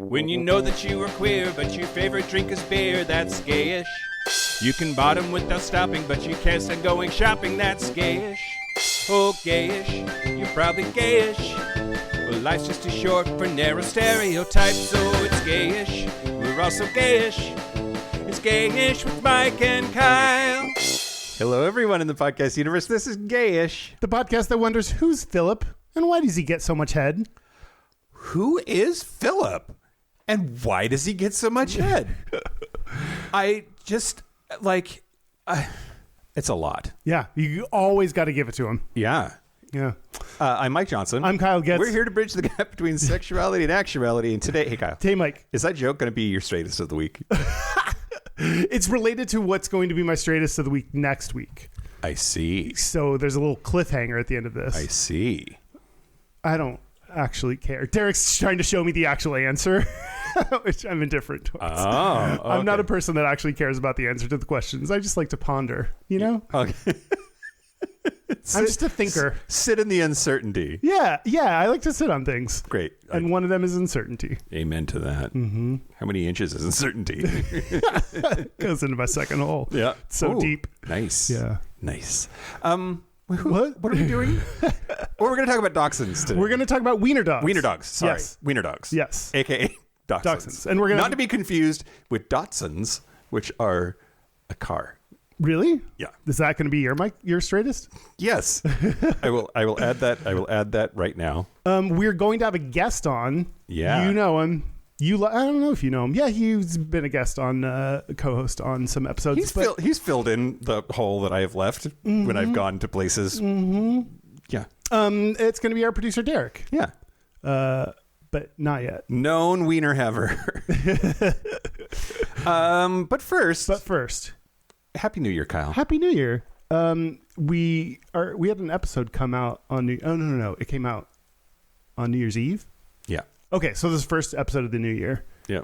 When you know that you are queer, but your favorite drink is beer, that's gayish. You can bottom without stopping, but you can't stand going shopping, that's gayish. Oh, gayish, you're probably gayish. Well, life's just too short for narrow stereotypes, so it's gayish. We're also gayish. It's Gayish with Mike and Kyle. Hello, everyone in the podcast universe. This is Gayish. The podcast that wonders who's Philip and why does he get so much head? Who is Philip? And why does he get so much head? I just, it's a lot. Yeah, you always got to give it to him. Yeah. Yeah. I'm Mike Johnson. I'm Kyle Getz. We're here to bridge the gap between sexuality and actuality. And today, hey, Kyle. Hey, Mike. Is that joke going to be your straightest of the week? It's related to what's going to be my straightest of the week next week. I see. So there's a little cliffhanger at the end of this. I see. I don't actually care. Derek's trying to show me the actual answer, which I'm indifferent towards. Oh, okay. I'm not a person that actually cares about the answer to the questions. I just like to ponder, you know? Okay. I'm just a thinker. Sit in the uncertainty. Yeah. I like to sit on things. Great. And one of them is uncertainty. Amen to that. Mm-hmm. How many inches is uncertainty? Goes into my second hole. Yeah. So Ooh, deep. Nice. Yeah. Nice. What are we doing? Well, we're going to talk about dachshunds today. We're going to talk about wiener dogs. Wiener dogs. Sorry. Yes. Wiener dogs. Yes. AKA dachshunds. Dachshunds. And we're going not to be confused with Datsuns, which are a car. Really? Yeah. Is that going to be your straightest? Yes. I will add that. I will add that right now. We're going to have a guest on. Yeah. You know him. I don't know if you know him. Yeah, he's been a guest on, a co-host on some episodes. He's filled in the hole that I have left when I've gone to places. Mm-hmm. Yeah. It's going to be our producer, Derek. Yeah. But not yet. Known wiener haver. But first. Happy New Year, Kyle. Happy New Year. We had an episode come out on it came out on New Year's Eve. Yeah. Okay, so this is the first episode of the new year. Yeah.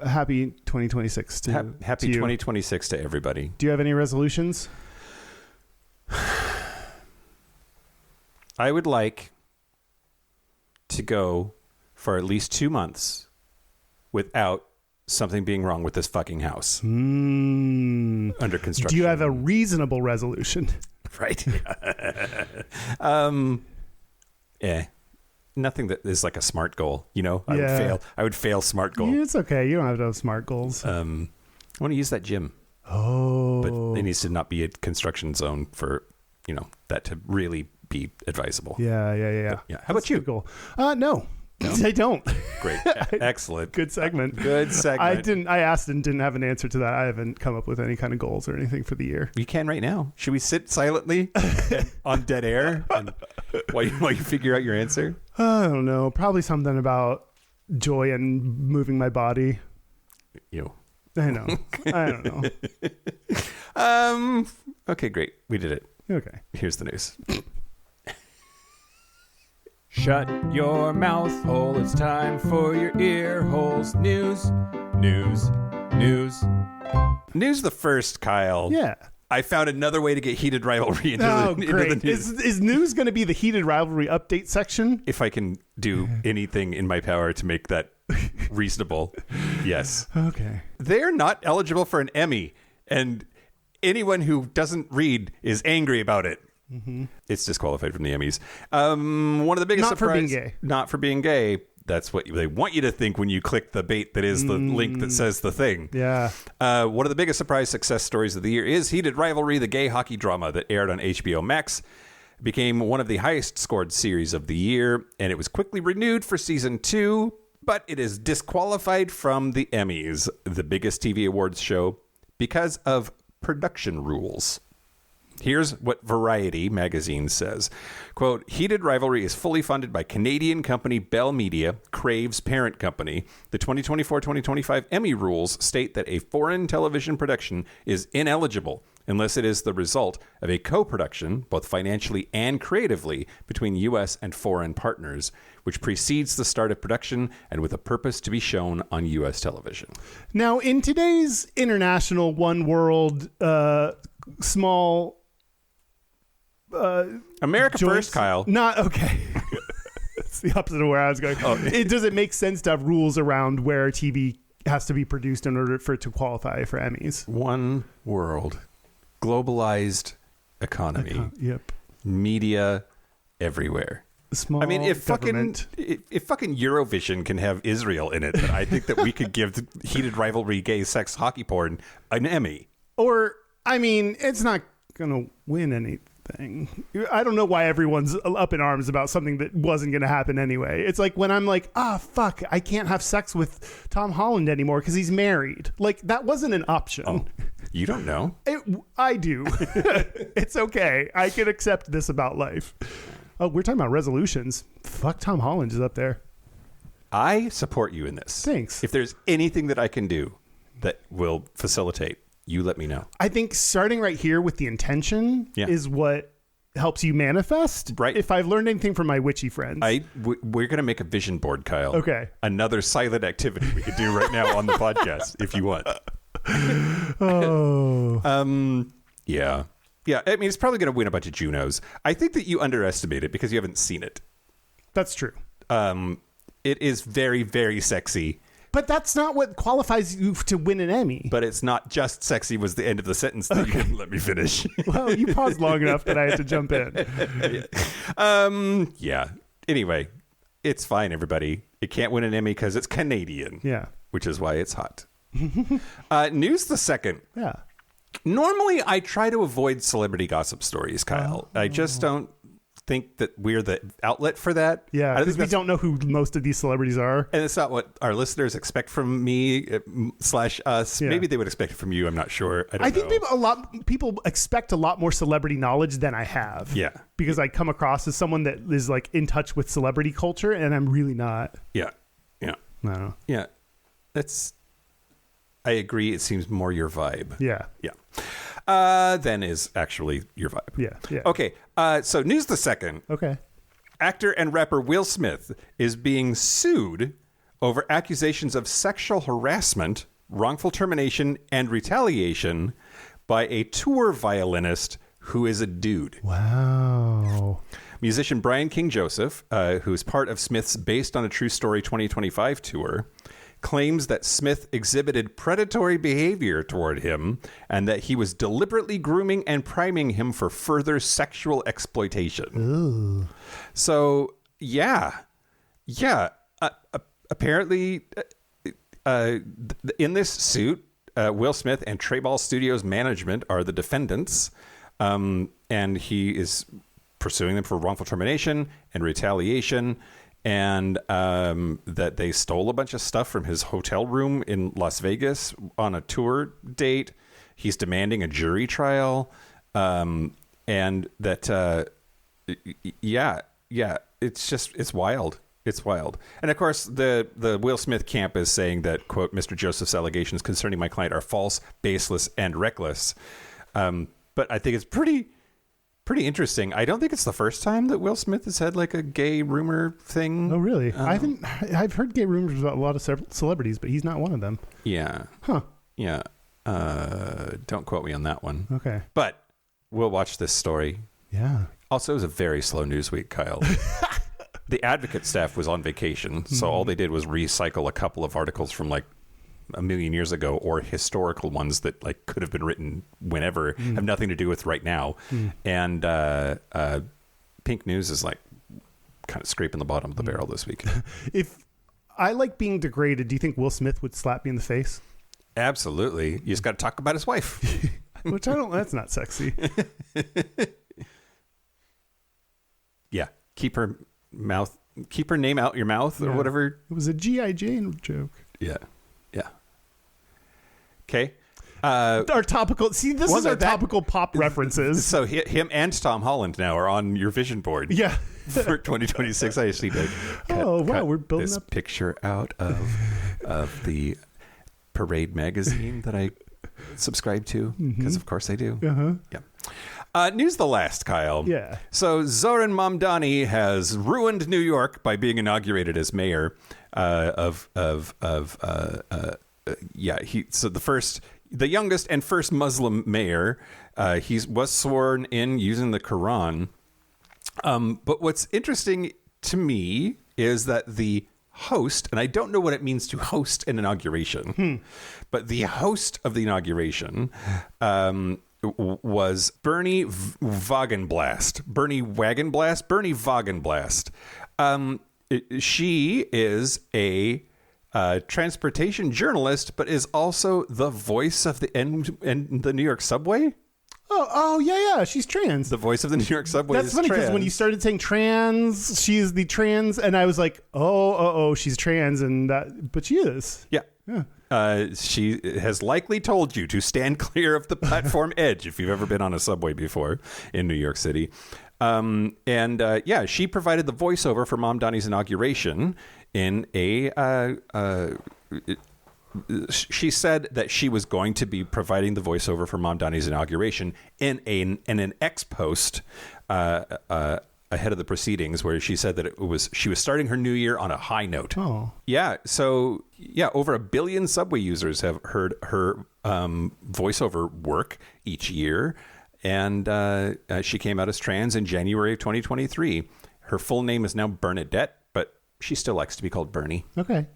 Happy 2026 to Happy to 2026 to everybody. Do you have any resolutions? I would like to go for at least 2 months without something being wrong with this fucking house. Under construction. Do you have a reasonable resolution? Right. Nothing that is like a SMART goal, you know? I would fail SMART goal. Yeah, it's okay. You don't have to have SMART goals. I want to use that gym. Oh. But it needs to not be a construction zone for, that to really be advisable. Yeah. Yeah. How about you? Goal. No. I don't. Great. Excellent. Good segment. Good segment. I asked and didn't have an answer to that. I haven't come up with any kind of goals or anything for the year. You can right now. Should we sit silently on dead air while you figure out your answer? I don't know. Probably something about joy and moving my body. You. I know. I don't know. Okay, great. We did it. Okay. Here's the news. Shut your mouth hole, it's time for your ear holes. News. News the first, Kyle. Yeah. I found another way to get heated rivalry into great. the news. Is news going to be the heated rivalry update section? If I can do anything in my power to make that reasonable, yes. Okay. They're not eligible for an Emmy, and anyone who doesn't read is angry about it. Mm-hmm. It's disqualified from the Emmys. One of the biggest not for being gay. Not for being gay. That's what they want you to think when you click the bait that is the link that says the thing. Yeah. One of the biggest surprise success stories of the year is Heated Rivalry, the gay hockey drama that aired on HBO Max. It became one of the highest scored series of the year, and it was quickly renewed for season 2, but it is disqualified from the Emmys, the biggest TV awards show, because of production rules. Here's what Variety magazine says. Quote, Heated Rivalry is fully funded by Canadian company Bell Media, Crave's parent company. The 2024-2025 Emmy rules state that a foreign television production is ineligible unless it is the result of a co-production, both financially and creatively, between U.S. and foreign partners, which precedes the start of production and with a purpose to be shown on U.S. television. Now, in today's international one world, small... America joints, first, Kyle. Not okay. It's the opposite of where I was going. It doesn't make sense to have rules around where TV has to be produced in order for it to qualify for Emmys. One world, globalized economy, Yep. media everywhere. Small I mean, if government. fucking Eurovision can have Israel in it, then I think that we could give heated rivalry, gay sex, hockey porn an Emmy. Or, I mean, it's not going to win anything. I don't know why everyone's up in arms about something that wasn't going to happen anyway. It's like when I'm like, fuck, I can't have sex with Tom Holland anymore because he's married. Like, that wasn't an option. Oh, you don't know? I do. It's okay. I can accept this about life. Oh, we're talking about resolutions. Fuck, Tom Holland is up there. I support you in this. Thanks. If there's anything that I can do that will facilitate, you let me know. I think starting right here with the intention is what helps you manifest. Right. If I've learned anything from my witchy friends. We're going to make a vision board, Kyle. Okay. Another silent activity we could do right now on the podcast if you want. Yeah. Yeah, I mean, it's probably going to win a bunch of Junos. I think that you underestimate it because you haven't seen it. That's true. It is very, very sexy. But that's not what qualifies you to win an Emmy. But it's not just sexy was the end of the sentence that you didn't let me finish. Well, you paused long enough that I had to jump in. Yeah. Anyway, it's fine, everybody. It can't win an Emmy because it's Canadian. Yeah. Which is why it's hot. News the second. Yeah. Normally, I try to avoid celebrity gossip stories, Kyle. I just don't think that we're the outlet for that. Yeah, because we don't know who most of these celebrities are. And it's not what our listeners expect from me / us. Yeah. Maybe they would expect it from you. I'm not sure. I don't know. think people expect a lot more celebrity knowledge than I have. Yeah. Because I come across as someone that is like in touch with celebrity culture, and I'm really not. Yeah. Yeah. I don't know. Yeah. I agree. It seems more your vibe. Yeah. Yeah. Than is actually your vibe. Yeah. Yeah. Okay. So news the second. Okay. Actor and rapper Will Smith is being sued over accusations of sexual harassment, wrongful termination, and retaliation by a tour violinist who is a dude. Wow. Musician Brian King Joseph, who is part of Smith's Based on a True Story 2025 tour, claims that Smith exhibited predatory behavior toward him and that he was deliberately grooming and priming him for further sexual exploitation. Ooh. So, yeah. Apparently, in this suit, Will Smith and Treyball Studios management are the defendants, and he is pursuing them for wrongful termination and retaliation, and that they stole a bunch of stuff from his hotel room in Las Vegas on a tour date. He's demanding a jury trial, and that, it's wild. It's wild. And of course, the Will Smith camp is saying that, quote, Mr. Joseph's allegations concerning my client are false, baseless, and reckless. But I think it's pretty interesting. I don't think it's the first time that Will Smith has had like a gay rumor thing. Oh, really? I've heard gay rumors about a lot of celebrities, but he's not one of them. Yeah. Huh. Yeah. Don't quote me on that one. Okay. But we'll watch this story. Yeah. Also, it was a very slow news week, Kyle. The Advocate staff was on vacation, so all they did was recycle a couple of articles from like a million years ago, or historical ones that like could have been written whenever, have nothing to do with right now. And Pink News is like kind of scraping the bottom of the barrel this week. If I like being degraded, do you think Will Smith would slap me in the face? Absolutely. You just got to talk about his wife. Which that's not sexy. Yeah. Keep her name out your mouth or whatever. It was a G.I. Jane joke. Yeah. Okay. Our topical. See, this is our topical pop references. So him and Tom Holland now are on your vision board. Yeah. For 2026, I just need to cut we're building this up picture out of the Parade magazine that I subscribe to, because of course I do. Yeah. News the last, Kyle. Yeah. So Zoran Mamdani has ruined New York by being inaugurated as mayor the youngest and first Muslim mayor. He was sworn in using the Quran. But what's interesting to me is that the host, and I don't know what it means to host an inauguration, but the host of the inauguration was Bernie Wagenblast. Bernie Wagenblast. She is a transportation journalist, but is also the voice of the New York subway. Oh, yeah. She's trans. The voice of the New York subway. That's funny because when you started saying trans, she's the trans, and I was like, oh, she's trans, but she is. Yeah. She has likely told you to stand clear of the platform edge if you've ever been on a subway before in New York City. She provided the voiceover for Mom Donnie's inauguration in she said that she was going to be providing the voiceover for Mom Donnie's inauguration in an X post ahead of the proceedings, where she said that she was starting her new year on a high note. Oh, yeah. So over 1 billion subway users have heard her voiceover work each year, and she came out as trans in January of 2023. Her full name is now Bernadette, but she still likes to be called Bernie. Okay.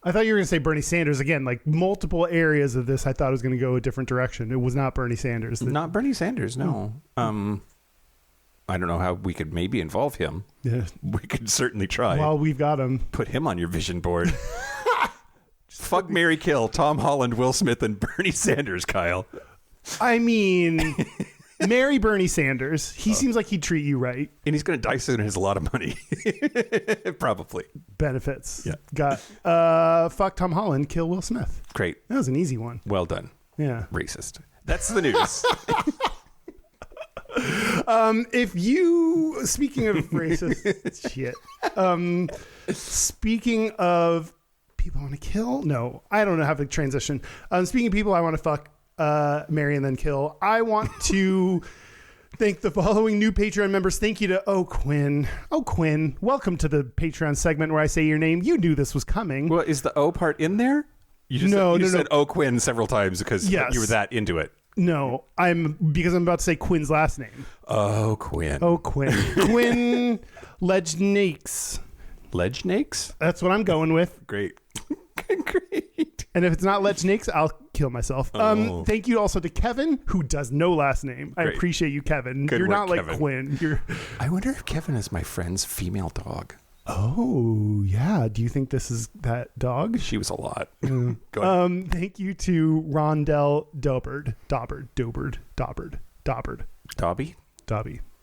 I thought you were going to say Bernie Sanders again. Like multiple areas of this, I thought it was going to go a different direction. It was not Bernie Sanders. Not Bernie Sanders, no. I don't know how we could maybe involve him. Yeah. We could certainly try. Well, we've got him. Put him on your vision board. Fuck, marry, kill Tom Holland, Will Smith, and Bernie Sanders, Kyle. I mean, marry Bernie Sanders. He seems like he'd treat you right. And he's going to die soon and has a lot of money. Probably. Benefits. Yeah. Got fuck Tom Holland, kill Will Smith. Great. That was an easy one. Well done. Yeah. Racist. That's the news. Speaking of racist shit, speaking of people I want to kill, no, I don't know how to transition. Speaking of people I want to fuck, marry, and then kill, I want to thank the following new Patreon members. Thank you to Quinn. Quinn, welcome to the Patreon segment where I say your name. You knew this was coming. Well, is the O part in there? You said Quinn several times because you were that into it. No, because I'm about to say Quinn's last name. Oh, Quinn. Quinn Ledgenakes. Ledgenakes? That's what I'm going with. Great. Great. And if it's not Ledgenakes, I'll kill myself. Thank you also to Kevin, who does no last name. Great. I appreciate you, Kevin. You're not like Kevin. Quinn. I wonder if Kevin is my friend's female dog. Oh, yeah. Do you think this is that dog? She was a lot. Go ahead. Thank you to Rondell Dobard. Dobby.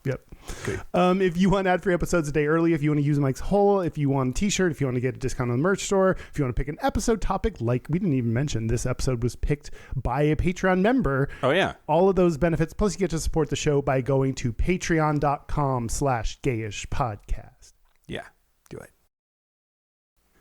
Yep. Okay. If you want ad-free episodes a day early, if you want to use Mike's Hole, if you want a t-shirt, if you want to get a discount on the merch store, if you want to pick an episode topic, like we didn't even mention, this episode was picked by a Patreon member. Oh, yeah. All of those benefits. Plus, you get to support the show by going to patreon.com/Gayish podcast. Yeah. Do it.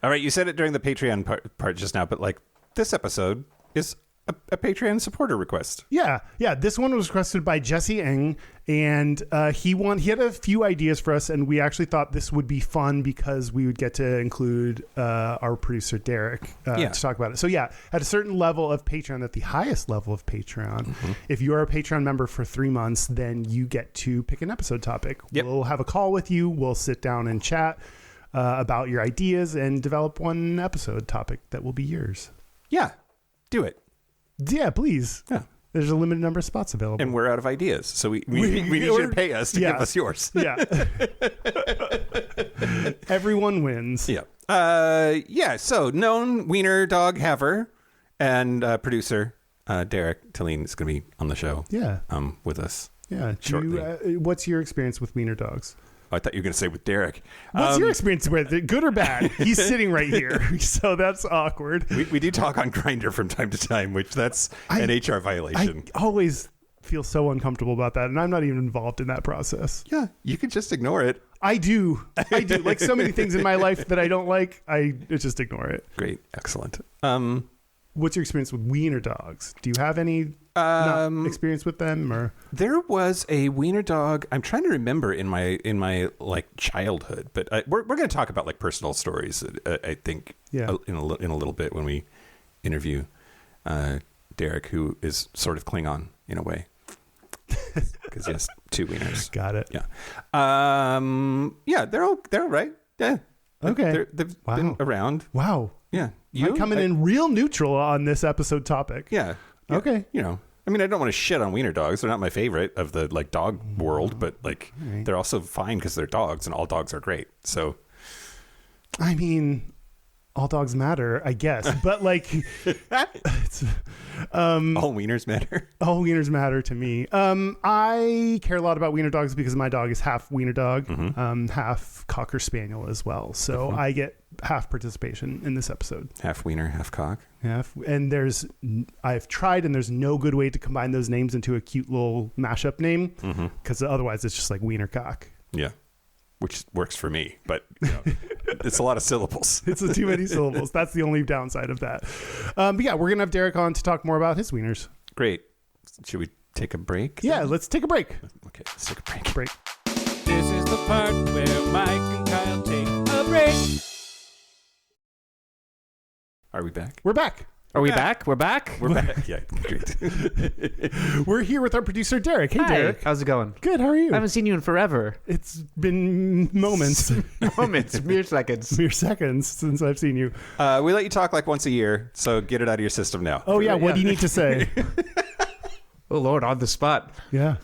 All right, you said it during the Patreon part just now, but like this episode is a Patreon supporter request. Yeah. This one was requested by Jesse Eng, and he had a few ideas for us, and we actually thought this would be fun because we would get to include our producer Derek to talk about it. So at a certain level of Patreon, at the highest level of Patreon, if you are a Patreon member for 3 months, then you get to pick an episode topic. Yep. We'll have a call with you. We'll sit down and chat about your ideas and develop one episode topic that will be yours. Yeah, do it. Yeah, please. Yeah. There's a limited number of spots available. And we're out of ideas, so we need you to pay us to give us yours. Yeah. Everyone wins. Yeah. So known Wiener dog haver and producer Derek Tilleen is going to be on the show. Yeah. With us. Yeah. Shortly. What's your experience with Wiener dogs? I thought you were going to say with Derek. What's your experience with it? Good or bad? He's sitting right here, so that's awkward. We do talk on Grindr from time to time, which that's an HR violation. I always feel so uncomfortable about that, and I'm not even involved in that process. Yeah, you could just ignore it. I do. Like so many things in my life that I don't like, I just ignore it. Great. Excellent. What's your experience with Wiener dogs? Do you have any experience with them? Or there was a Wiener dog. I'm trying to remember in my like childhood, but we're going to talk about like personal stories. I think in a little bit when we interview Derek, who is sort of Klingon in a way, because he has 2 wieners. Got it. Yeah. They're all right. Yeah. Okay. They've Wow. been around. Wow. Yeah. You're coming in real neutral on this episode topic. Yeah. Okay. You know, I mean, I don't want to shit on wiener dogs. They're not my favorite of the like dog world, but like they're also fine because they're dogs, and all dogs are great. So, I mean, all dogs matter, I guess, but like, all wieners matter. all wieners matter to me. I care a lot about wiener dogs because my dog is half wiener dog, half cocker spaniel as well. So I get half participation in this episode. Half wiener, half cock. And I've tried, and there's no good way to combine those names into a cute little mashup name, because otherwise it's just like wiener cock. Yeah. Which works for me, but you know, it's a lot of syllables. It's too many syllables. That's the only downside of that. But yeah, we're going to have Derek on to talk more about his wieners. Great. Should we take a break? Yeah, let's take a break. Okay, let's take a break. This is the part where Mike and Kyle take a break. Are we back? We're back. Are we back? We're back? We're back. Yeah, great. We're here with our producer, Derek. Hey, Hi. Derek. How's it going? Good. How are you? I haven't seen you in forever. It's been moments, Moments, mere seconds. mere seconds since I've seen you. We let you talk like once a year, so get it out of your system now. Oh, yeah. What do you need to say? Oh, Lord, on the spot. Yeah.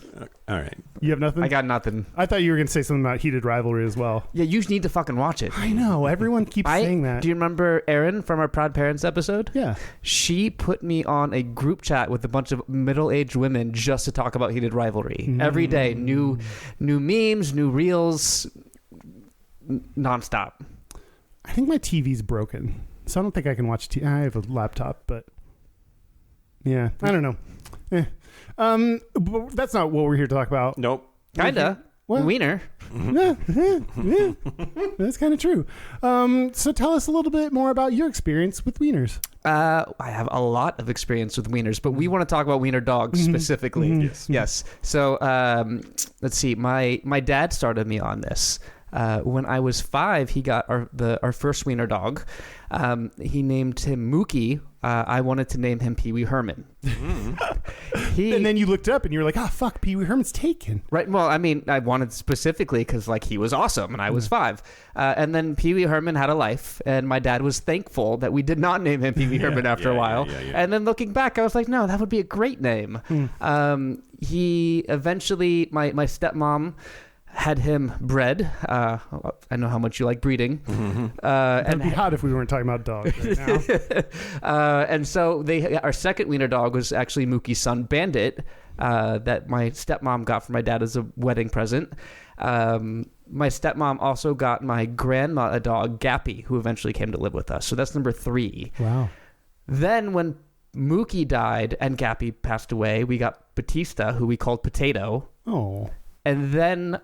All right. You have nothing? I got nothing. I thought you were going to say something about heated rivalry as well. Yeah, you need to fucking watch it. I know. Everyone keeps saying that. Do you remember Erin from our Proud Parents episode? Yeah. She put me on a group chat with a bunch of middle-aged women just to talk about heated rivalry. Every day, new memes, new reels, nonstop. I think my TV's broken, so I don't think I can watch TV. I have a laptop, but yeah, I don't know. But that's not what we're here to talk about. Nope. Kinda. What? Wiener. Yeah, that's kind of true. So tell us a little bit more about your experience with wieners. I have a lot of experience with wieners, but we want to talk about wiener dogs specifically. Yes. So let's see. My dad started me on this. When I was 5, he got our first wiener dog. He named him Mookie. I wanted to name him Pee Wee Herman. And then you looked up and you were like, fuck, Pee Wee Herman's taken. Right. Well, I mean, I wanted specifically because like he was awesome and I was 5. And then Pee Wee Herman had a life, and my dad was thankful that we did not name him Pee Wee Herman after a while. And then looking back, I was like, no, that would be a great name. He eventually, my stepmom had him bred. I know how much you like breeding. It'd be hot if we weren't talking about dogs right now. And so our second wiener dog was actually Mookie's son, Bandit, that my stepmom got for my dad as a wedding present. My stepmom also got my grandma a dog, Gappy, who eventually came to live with us. So that's number 3. Wow. Then when Mookie died and Gappy passed away, we got Batista, who we called Potato. Oh. And then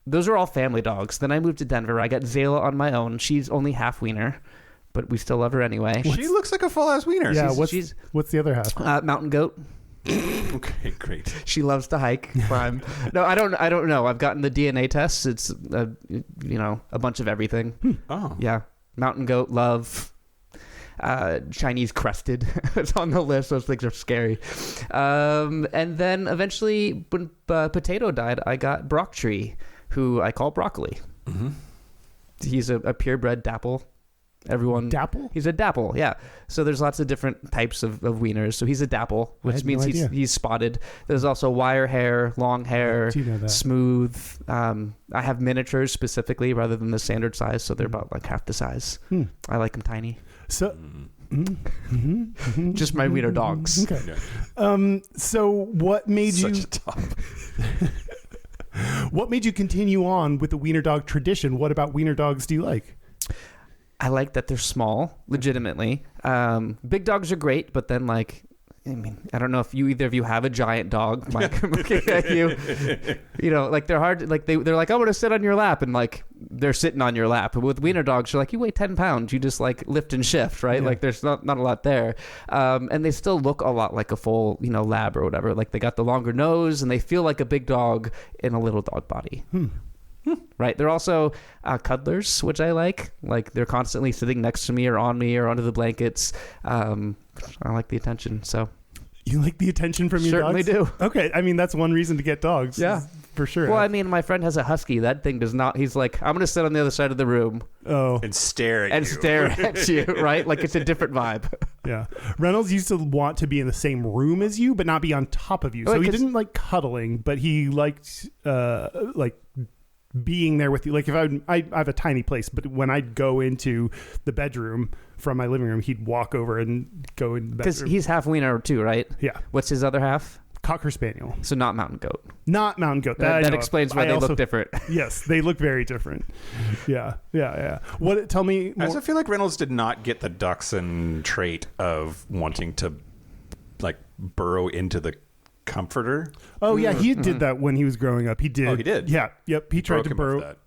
those are all family dogs. Then I moved to Denver. I got Zayla on my own. She's only half wiener, but we still love her anyway. She looks like a full-ass wiener. Yeah, she's what's the other half? mountain goat. Okay, great. She loves to hike. Prime. No, I don't know. I've gotten the DNA tests. It's a bunch of everything. Oh. Yeah. Mountain goat, love. Chinese crested. It's on the list. Those things are scary. And then eventually when Potato died, I got Brocktree, who I call Broccoli. He's a purebred dapple. Everyone Dapple? He's a dapple, yeah. So there's lots of different types of wieners. So he's a dapple, which means he's spotted. There's also wire hair, long hair, smooth. I have miniatures specifically rather than the standard size, so they're about like half the size. I like them tiny. So just my wiener dogs. Okay. So what made Such a top. What made you continue on with the wiener dog tradition? What about wiener dogs do you like? I like that they're small, legitimately. Big dogs are great, but then like, I mean, I don't know if either of you have a giant dog, Mike, looking at you. You know, like they're hard. Like they're like, I want to sit on your lap, and like they're sitting on your lap. But with wiener dogs, you're like, you weigh 10 pounds, you just like lift and shift, right? Yeah. Like there's not a lot there, and they still look a lot like a full, lab or whatever. Like they got the longer nose, and they feel like a big dog in a little dog body. Right. They're also cuddlers, which I like. Like they're constantly sitting next to me or on me or under the blankets. I like the attention. So you like the attention from your dogs? Certainly do. Okay. I mean, that's one reason to get dogs. Yeah. for sure. Well, I mean, my friend has a husky. That thing does not. He's like, I'm gonna sit on the other side of the room and stare at you, right? Like it's a different vibe. Yeah. Reynolds used to want to be in the same room as you, but not be on top of you. So he didn't like cuddling, but he liked like being there with you. Like if I have a tiny place, but when I'd go into the bedroom from my living room, he'd walk over and go in the bedroom. Because he's half wiener too, right? Yeah. What's his other half? Cocker Spaniel. So not mountain goat. Not mountain goat. That explains why they look different. Yes, they look very different. Yeah. What? Tell me more. I also feel like Reynolds did not get the dachshund trait of wanting to like burrow into the comforter. Oh yeah, he did that when he was growing up. He did. Oh, he did? Yeah. Yep. He tried to burrow. That.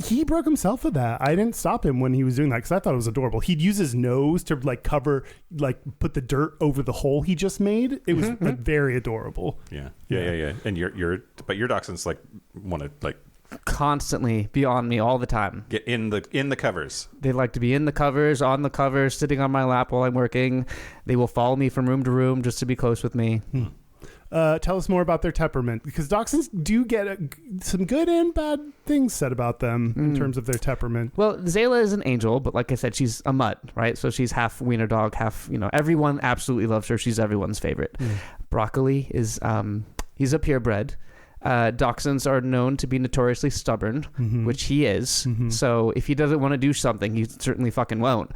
He broke himself with that. I didn't stop him when he was doing that because I thought it was adorable. He'd use his nose to like cover, like put the dirt over the hole he just made. It was like, very adorable. Yeah. And your dachshunds like want to like constantly be on me all the time. Get in the covers. They like to be in the covers, on the covers, sitting on my lap while I'm working. They will follow me from room to room just to be close with me. Tell us more about their temperament, because dachshunds do get some good and bad things said about them in terms of their temperament. Well, Zayla is an angel, but like I said, she's a mutt, right? So she's half wiener dog, half, everyone absolutely loves her. She's everyone's favorite. Broccoli is, he's a purebred. Dachshunds are known to be notoriously stubborn, which he is. So if he doesn't want to do something, he certainly fucking won't.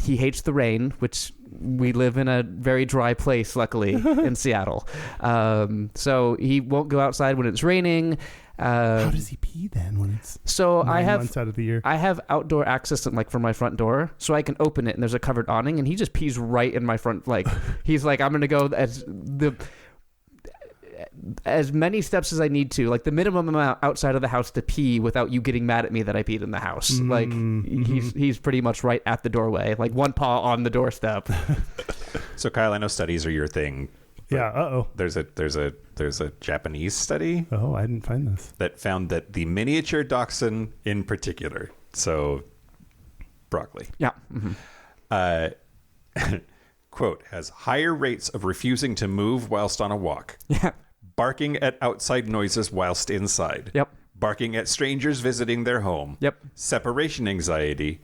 He hates the rain, which we live in a very dry place, luckily, in Seattle. So he won't go outside when it's raining. How does he pee then when it's months out of the year? I have outdoor access from my front door, so I can open it and there's a covered awning, and he just pees right in my front. Like he's like, I'm gonna go as many steps as I need to, like the minimum amount outside of the house to pee without you getting mad at me that I peed in the house. He's pretty much right at the doorway, like one paw on the doorstep. So Kyle, I know studies are your thing. Yeah. There's a Japanese study. Oh, I didn't find this. That found that the miniature dachshund in particular, so broccoli. Yeah. Quote, has higher rates of refusing to move whilst on a walk. Yeah. Barking at outside noises whilst inside. Yep. Barking at strangers visiting their home. Yep. Separation anxiety.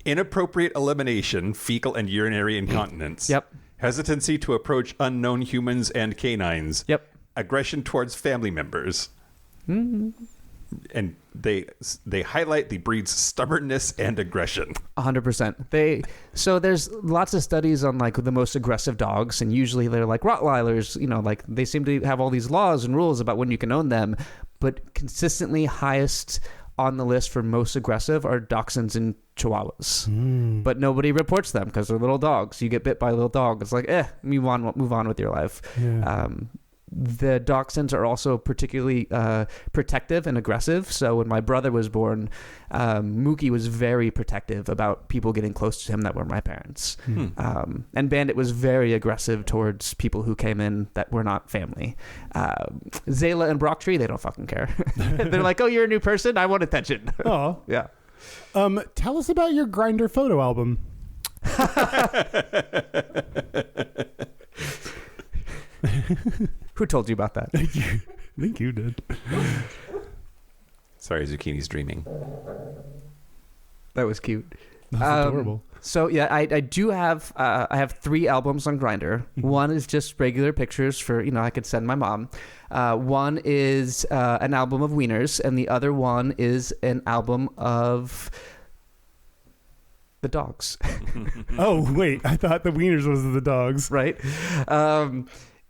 Inappropriate elimination, fecal and urinary incontinence. Yep. Hesitancy to approach unknown humans and canines. Yep. Aggression towards family members. And they highlight the breed's stubbornness and aggression. 100%. So there's lots of studies on like the most aggressive dogs, and usually they're like Rottweilers. Like they seem to have all these laws and rules about when you can own them, but consistently highest on the list for most aggressive are dachshunds and chihuahuas. But nobody reports them because they're little dogs. You get bit by a little dog, it's like move on with your life. The dachshunds are also particularly protective and aggressive. So when my brother was born, Mookie was very protective about people getting close to him that were my parents. And Bandit was very aggressive towards people who came in that were not family. Zayla and Brocktree, they don't fucking care. They're like, oh, you're a new person? I want attention. Oh. Yeah. Tell us about your Grindr photo album. Who told you about that? I think you did. Sorry, Zucchini's dreaming. That was cute. That's adorable. So yeah, I do have I have 3 albums on Grindr. One is just regular pictures for I could send my mom. One is an album of wieners, and the other one is an album of the dogs. Oh wait, I thought the wieners was the dogs. Right.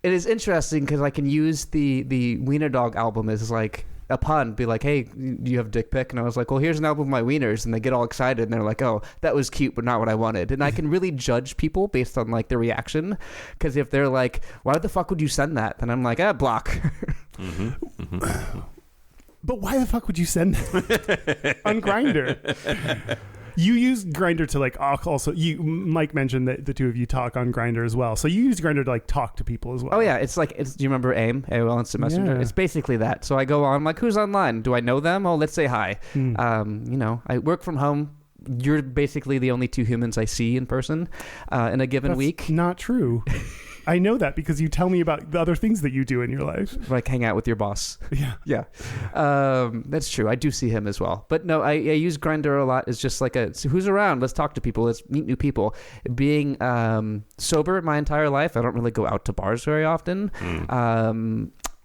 It is interesting because I can use the Wiener Dog album as like a pun, be like, hey, do you have a dick pic? And I was like, well, here's an album of my wieners. And they get all excited and they're like, oh, that was cute, but not what I wanted. And I can really judge people based on like their reaction. Because if they're like, why the fuck would you send that? Then I'm like, block. But why the fuck would you send that on Grindr? You use Grindr to like also. Mike mentioned that the two of you talk on Grindr as well. So you use Grindr to like talk to people as well. Oh yeah, do you remember AIM, AOL Instant Messenger? Yeah. It's basically that. So I go on, I'm like, who's online? Do I know them? Oh, let's say hi. I work from home. You're basically the only 2 humans I see in person in a given week. Not true. I know that because you tell me about the other things that you do in your life. Like hang out with your boss. Yeah. Yeah. That's true. I do see him as well. But no, I use Grindr a lot as just like so who's around? Let's talk to people. Let's meet new people. Being sober my entire life, I don't really go out to bars very often.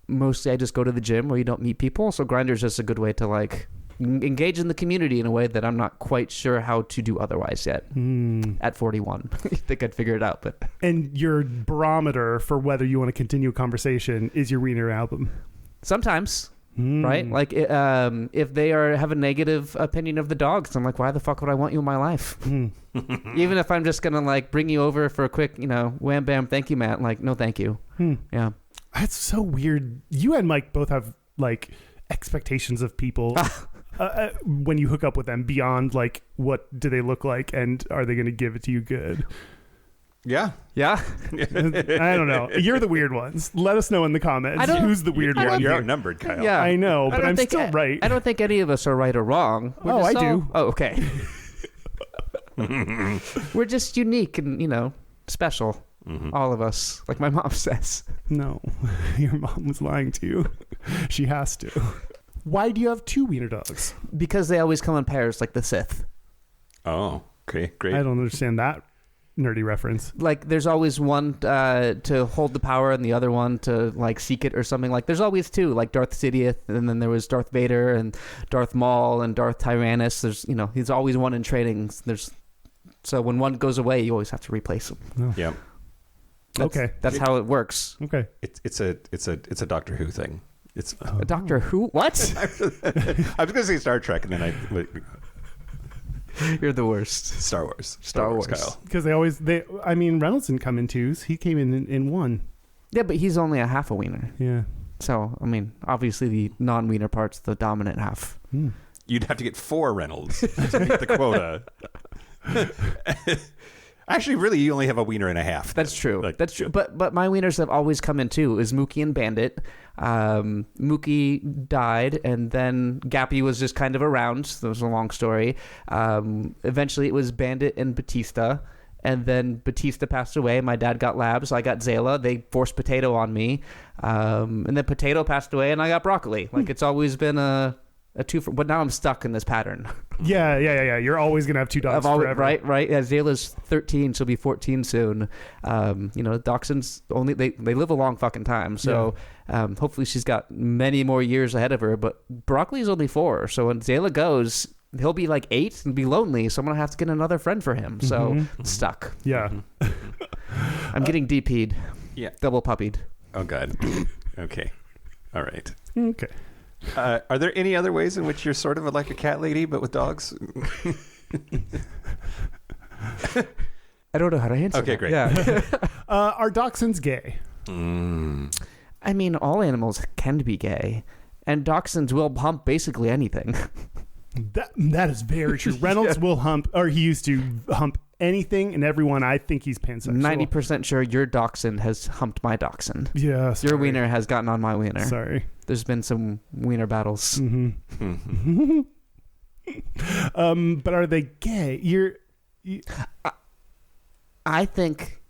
Mostly I just go to the gym where you don't meet people. So Grindr is just a good way to like engage in the community in a way that I'm not quite sure how to do otherwise yet. At 41. I think I'd figure it out. But And your barometer for whether you want to continue a conversation is your Wiener album. sometimes, right? Like if they have a negative opinion of the dogs, I'm like, why the fuck would I want you in my life? Even if I'm just going to like bring you over for a quick, wham, bam, thank you, Matt. Like, no, thank you. Yeah. That's so weird. You and Mike both have like expectations of people when you hook up with them beyond like what do they look like and are they going to give it to you good? Yeah. Yeah. I don't know. You're the weird ones. Let us know in the comments who's the weird one. You're outnumbered, Kyle. Yeah. I know, but I'm still right. I don't think any of us are right or wrong. I do. Oh, okay. We're just unique and, special. All of us. Like my mom says. No, your mom was lying to you. She has to. Why do you have 2 wiener dogs? Because they always come in pairs like the Sith. Oh, okay, great. I don't understand that nerdy reference. Like there's always one to hold the power and the other one to like seek it or something. Like there's always 2, like Darth Sidious, and then there was Darth Vader and Darth Maul and Darth Tyrannus. There's he's always one in training. So when one goes away, you always have to replace him. No. Yeah. That's how it works. Okay. It's a Doctor Who thing. It's A Doctor Who? What? I was going to say Star Trek, and then You're the worst. Star Wars. Star Wars. Kyle. Because Reynolds didn't come in 2s. He came in 1. Yeah, but he's only a half a wiener. Yeah. So, obviously the non-wiener part's the dominant half. You'd have to get 4 Reynolds to meet the quota. Actually, really, you only have a wiener and a half. That's true. That's true. But my wieners have always come in 2. It was Mookie and Bandit. Mookie died, and then Gappy was just kind of around. So it was a long story. Eventually, it was Bandit and Batista. And then Batista passed away. My dad got Labs. I got Zayla. They forced Potato on me. And then Potato passed away, and I got Broccoli. Like, it's always been a 2 but now I'm stuck in this pattern. Yeah. You're always gonna have 2 dogs forever. Right. Yeah, Zayla's 13, she'll be 14 soon. Dachshunds only they live a long fucking time. So hopefully she's got many more years ahead of her. But Broccoli's only 4, so when Zayla goes, he'll be like 8 and be lonely. So I'm gonna have to get another friend for him. So stuck. Yeah. I'm getting DP'd. Yeah. Double puppied. Oh God. Okay. All right. Okay. Are there any other ways in which you're sort of like a cat lady, but with dogs? I don't know how to answer. Okay, that. great. Yeah. Are dachshunds gay? All animals can be gay, and dachshunds will hump basically anything. That is very true. Reynolds will hump, or he used to hump anything and everyone. I think he's pansexual. 90% sure your dachshund has humped my dachshund. Yeah. Sorry. Your wiener has gotten on my wiener. Sorry. There's been some wiener battles. But are they gay? I think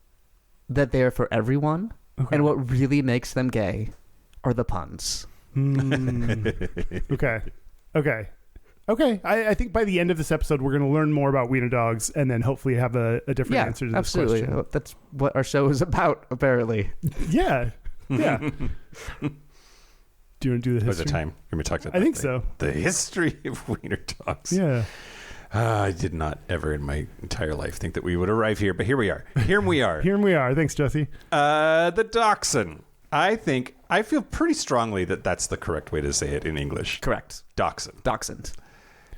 that they're for everyone, and what really makes them gay are the puns. Okay. I think by the end of this episode, we're going to learn more about wiener dogs and then hopefully have a different answer to this absolutely. question. That's what our show is about, apparently. Yeah. Do you want to do the history? Was it time? We're going to talk about I think so. The history of wiener dogs. Yeah. I did not ever in my entire life think that we would arrive here, but here we are. Here we are. Thanks, Jesse. The dachshund. I feel pretty strongly that that's the correct way to say it in English. Correct. Dachshund.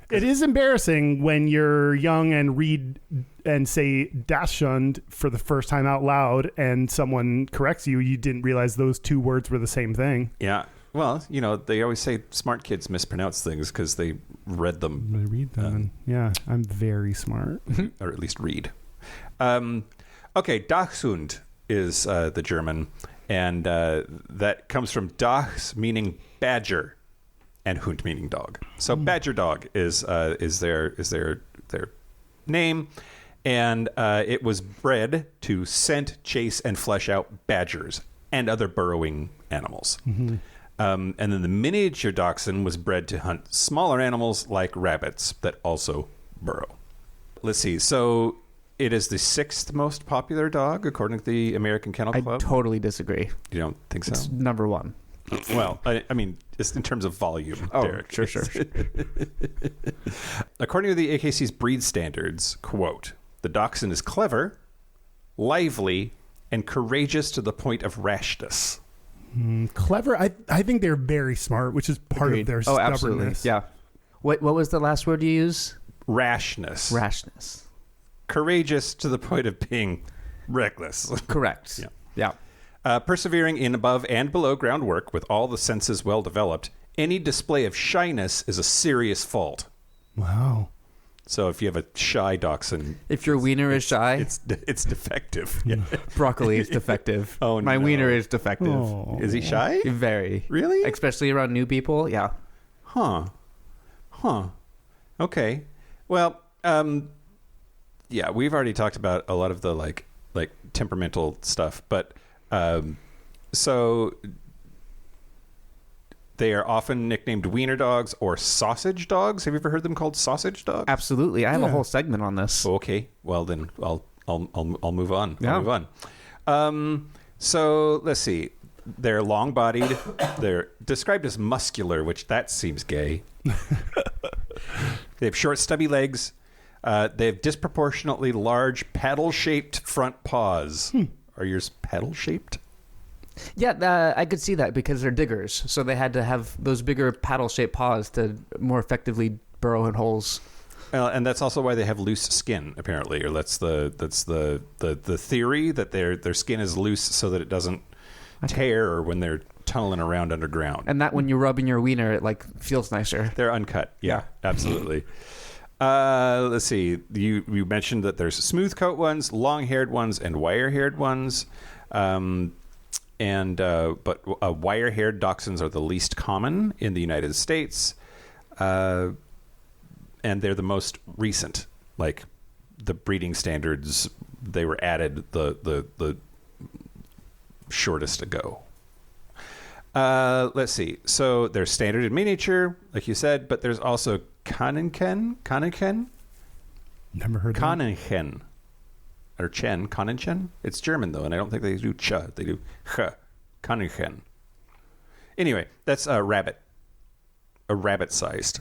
It is embarrassing when you're young and read and say Dachshund for the first time out loud and someone corrects you. You didn't realize those 2 words were the same thing. Yeah. Well, they always say smart kids mispronounce things because they read them. I read them. Yeah, I'm very smart. Or at least read. Okay, Dachshund is the German, and that comes from Dachs meaning badger, and Hund meaning dog. So badger dog is their name, And it was bred to scent, chase, and flesh out badgers and other burrowing animals. And then the miniature dachshund was bred to hunt smaller animals like rabbits that also burrow. Let's see. So it is the 6th most popular dog, according to the American Kennel I Club. totally disagree. You don't think so? It's number 1. Well, I mean, just in terms of volume, Oh, Derek. sure. According to the AKC's breed standards, quote, the dachshund is clever, lively, and courageous to the point of rashness. Clever. I think they're very smart, which is part Agreed. of their Oh, stubbornness. absolutely. Yeah. What was the last word you used? Rashness. Rashness. Courageous to the point of being reckless. Correct. Yeah. Persevering in above and below ground work with all the senses well developed, any display of shyness is a serious fault. Wow. So if you have a shy dachshund, If your wiener is shy, it's defective. Yeah. broccoli is defective. Oh, My no. wiener is defective. Oh. Is he shy? Very. Really? Especially around new people. Yeah. Huh. Okay. Well, yeah, we've already talked about a lot of the like temperamental stuff, but so they are often nicknamed wiener dogs or sausage dogs. Have you ever heard them called sausage dogs? Absolutely. I have a Yeah. whole segment on this. Okay. Well, then I'll move on. Yeah. I'll move on. So let's see. They're long-bodied. They're described as muscular, which that seems gay. They have short, stubby legs. They have disproportionately large paddle-shaped front paws. Are yours paddle-shaped? Yeah, I could see that because they're diggers. So they had to have those bigger paddle-shaped paws to more effectively burrow in holes. And that's also why they have loose skin, apparently, or that's the theory that their skin is loose so that it doesn't tear when they're tunneling around underground. And that when you're rubbing your wiener, it like feels nicer. They're uncut. Yeah, absolutely. Let's see. You mentioned that there's smooth coat ones, long-haired ones, and wire-haired ones. But wire-haired dachshunds are the least common in the United States. And they're the most recent. Like the breeding standards, they were added the shortest ago. Let's see. So there's standard and miniature, like you said, but there's also Kannenchen. Never heard that. Kannenchen. Or Chen. Kannenchen. It's German, though, and I don't think they do ch. They do ch. Kannenchen. Anyway, that's a rabbit. A rabbit-sized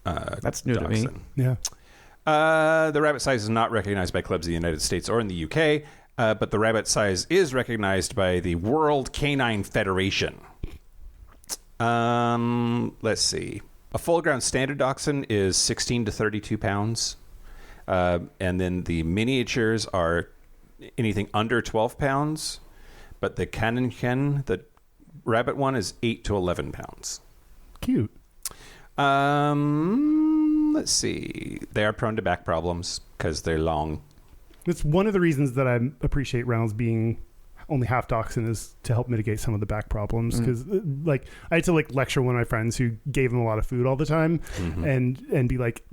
That's new to me. dachshund. Yeah. The rabbit size is not recognized by clubs in the United States or in the UK, but the rabbit size is recognized by the World Canine Federation. Let's see. A full-grown standard dachshund is 16 to 32 pounds. And then the miniatures are anything under 12 pounds. But the Kannenchen, the rabbit one, is 8 to 11 pounds. Cute. Let's see. They are prone to back problems because they're long. It's one of the reasons that I appreciate Reynolds being only half dachshund is to help mitigate some of the back problems. Because like I had to like lecture one of my friends who gave him a lot of food all the time, and be like,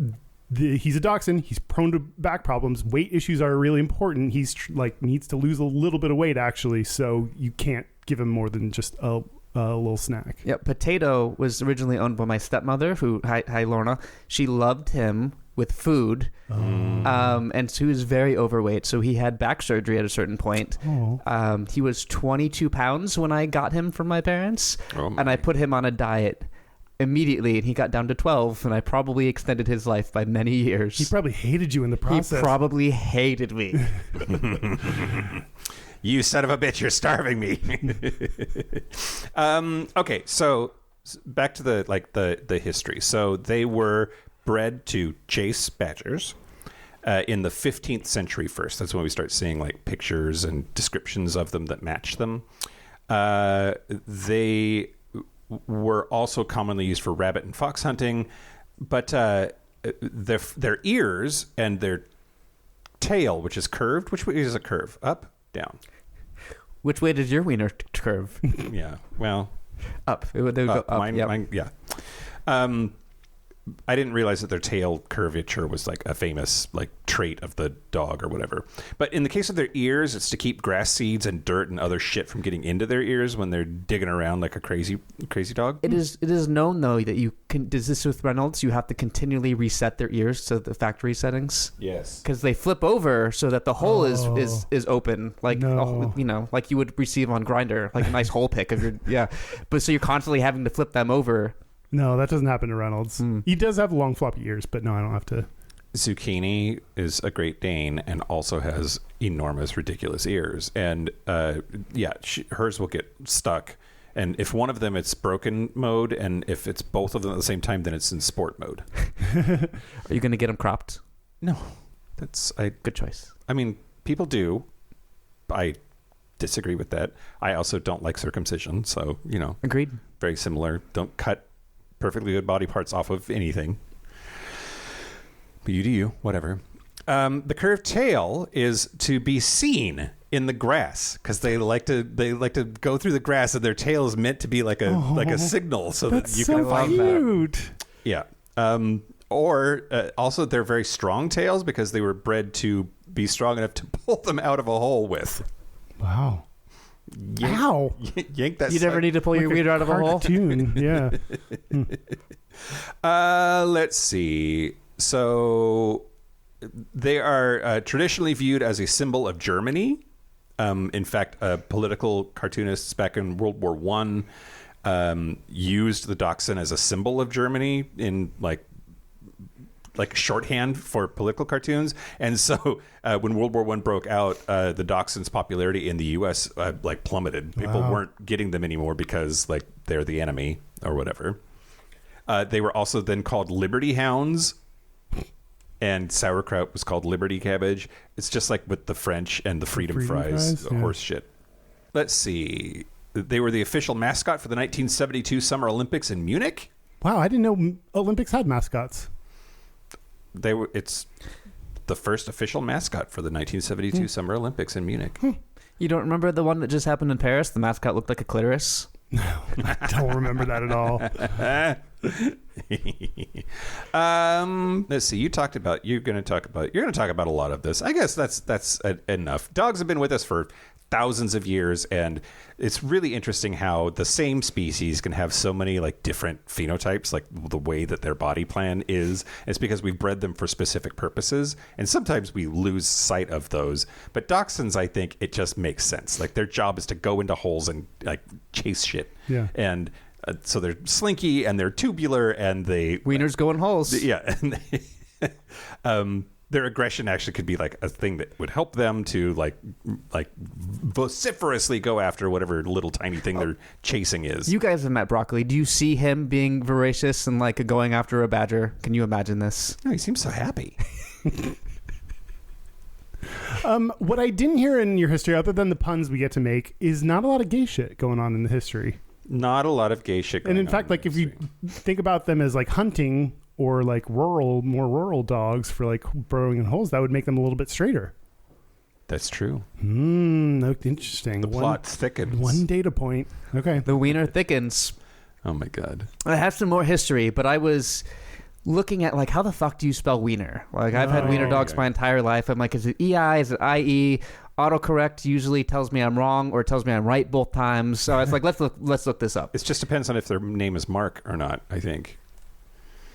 he's a dachshund. He's prone to back problems. Weight issues are really important. He's like needs to lose a little bit of weight actually. So you can't give him more than just a little snack. Yeah, Potato was originally owned by my stepmother, who, hi Lorna. She loved him with food, and so he was very overweight. So he had back surgery at a certain point. He was 22 pounds when I got him from my parents, and I put him on a diet immediately, and he got down to 12, and I probably extended his life by many years. He probably hated you in the process. He probably hated me. You son of a bitch, you're starving me. Okay, so back to the history. So they were bred to chase badgers in the 15th century first. That's when we start seeing like pictures and descriptions of them that match them. They were also commonly used for rabbit and fox hunting, but their ears and their tail, which is curved, which way is a curve? Up? Down? Which way does your wiener curve? Yeah, well... Up. They would go up. Mine, Yep. mine, yeah. I didn't realize that their tail curvature was like a famous like trait of the dog or whatever. But in the case of their ears, it's to keep grass seeds and dirt and other shit from getting into their ears when they're digging around like a crazy dog. It is known though that you can. Does this with Reynolds? You have to continually reset their ears to the factory settings. Yes. Because they flip over so that the hole is open, like like you would receive on Grindr, like a nice hole pick of your But so you're constantly having to flip them over. No, that doesn't happen to Reynolds. He does have long floppy ears, but no, I don't have to. Zucchini is a Great Dane and also has enormous, ridiculous ears. And hers will get stuck. And if one of them, it's broken mode, and if it's both of them at the same time, then it's in sport mode. Are you going to get them cropped? No, good choice. I mean, people do. I disagree with that. I also don't like circumcision, so Agreed. Very similar. Don't cut perfectly good body parts off of anything. But you do you, whatever. The curved tail is to be seen in the grass because they like to go through the grass, and their tail is meant to be like a signal so that you can find cute. Yeah. Or also they're very strong tails because they were bred to be strong enough to pull them out of a hole with. Wow. Ow. Yank that. You never need to pull your wiener out of a hole? Cartoon, yeah. Let's see. So they are traditionally viewed as a symbol of Germany. In fact, political cartoonists back in World War I used the dachshund as a symbol of Germany in like shorthand for political cartoons. And so when World War I broke out, the dachshund's popularity in the U.S. Plummeted. People weren't getting them anymore because like they're the enemy or whatever. They were also then called Liberty Hounds, and sauerkraut was called Liberty Cabbage. It's just like with the French and the Freedom Fries, horse shit. Let's see. They were the official mascot for the 1972 Summer Olympics in Munich. Wow, I didn't know Olympics had mascots. It's the first official mascot for the 1972 Summer Olympics in Munich. You don't remember the one that just happened in Paris? The mascot looked like a clitoris. No, I don't remember that at all. Let's see. You're going to talk about a lot of this. I guess that's enough. Dogs have been with us for thousands of years, and it's really interesting how the same species can have so many like different phenotypes, like the way that their body plan is. It's because we've bred them for specific purposes, and sometimes we lose sight of those. But dachshunds, I think it just makes sense. Like their job is to go into holes and like chase shit. Yeah. And so they're slinky and they're tubular and they wieners go in holes. Yeah. And their aggression actually could be like a thing that would help them to like vociferously go after whatever little tiny thing they're chasing is. You guys have met Broccoli. Do you see him being voracious and like going after a badger? Can you imagine this? No, he seems so happy. What I didn't hear in your history, other than the puns we get to make, is not a lot of gay shit going on in the history. Not a lot of gay shit going on. And in fact, like if you think about them as like hunting or like more rural dogs for like burrowing in holes, that would make them a little bit straighter. That's true. Interesting. The plot thickens. One data point. Okay. The wiener thickens. Oh my God. I have some more history, but I was looking at like, how the fuck do you spell wiener? Like I've had wiener dogs my entire life. I'm like, is it EI? Is it IE? Autocorrect usually tells me I'm wrong or tells me I'm right both times. So I was like, let's look this up. It just depends on if their name is Mark or not, I think.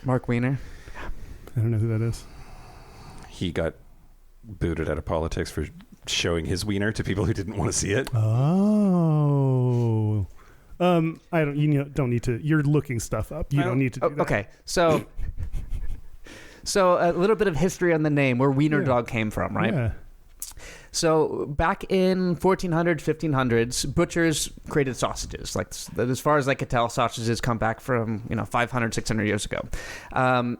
Mark Wiener. I don't know who that is. He got booted out of politics for showing his wiener to people who didn't want to see it. Oh. I don't. You don't need to. You're looking stuff up. You don't need to do that. Okay. So a little bit of history on the name, where wiener dog came from, right? Yeah. So back in 1400s, 1500s, butchers created sausages. Like as far as I could tell, sausages come back from 500, 600 years ago.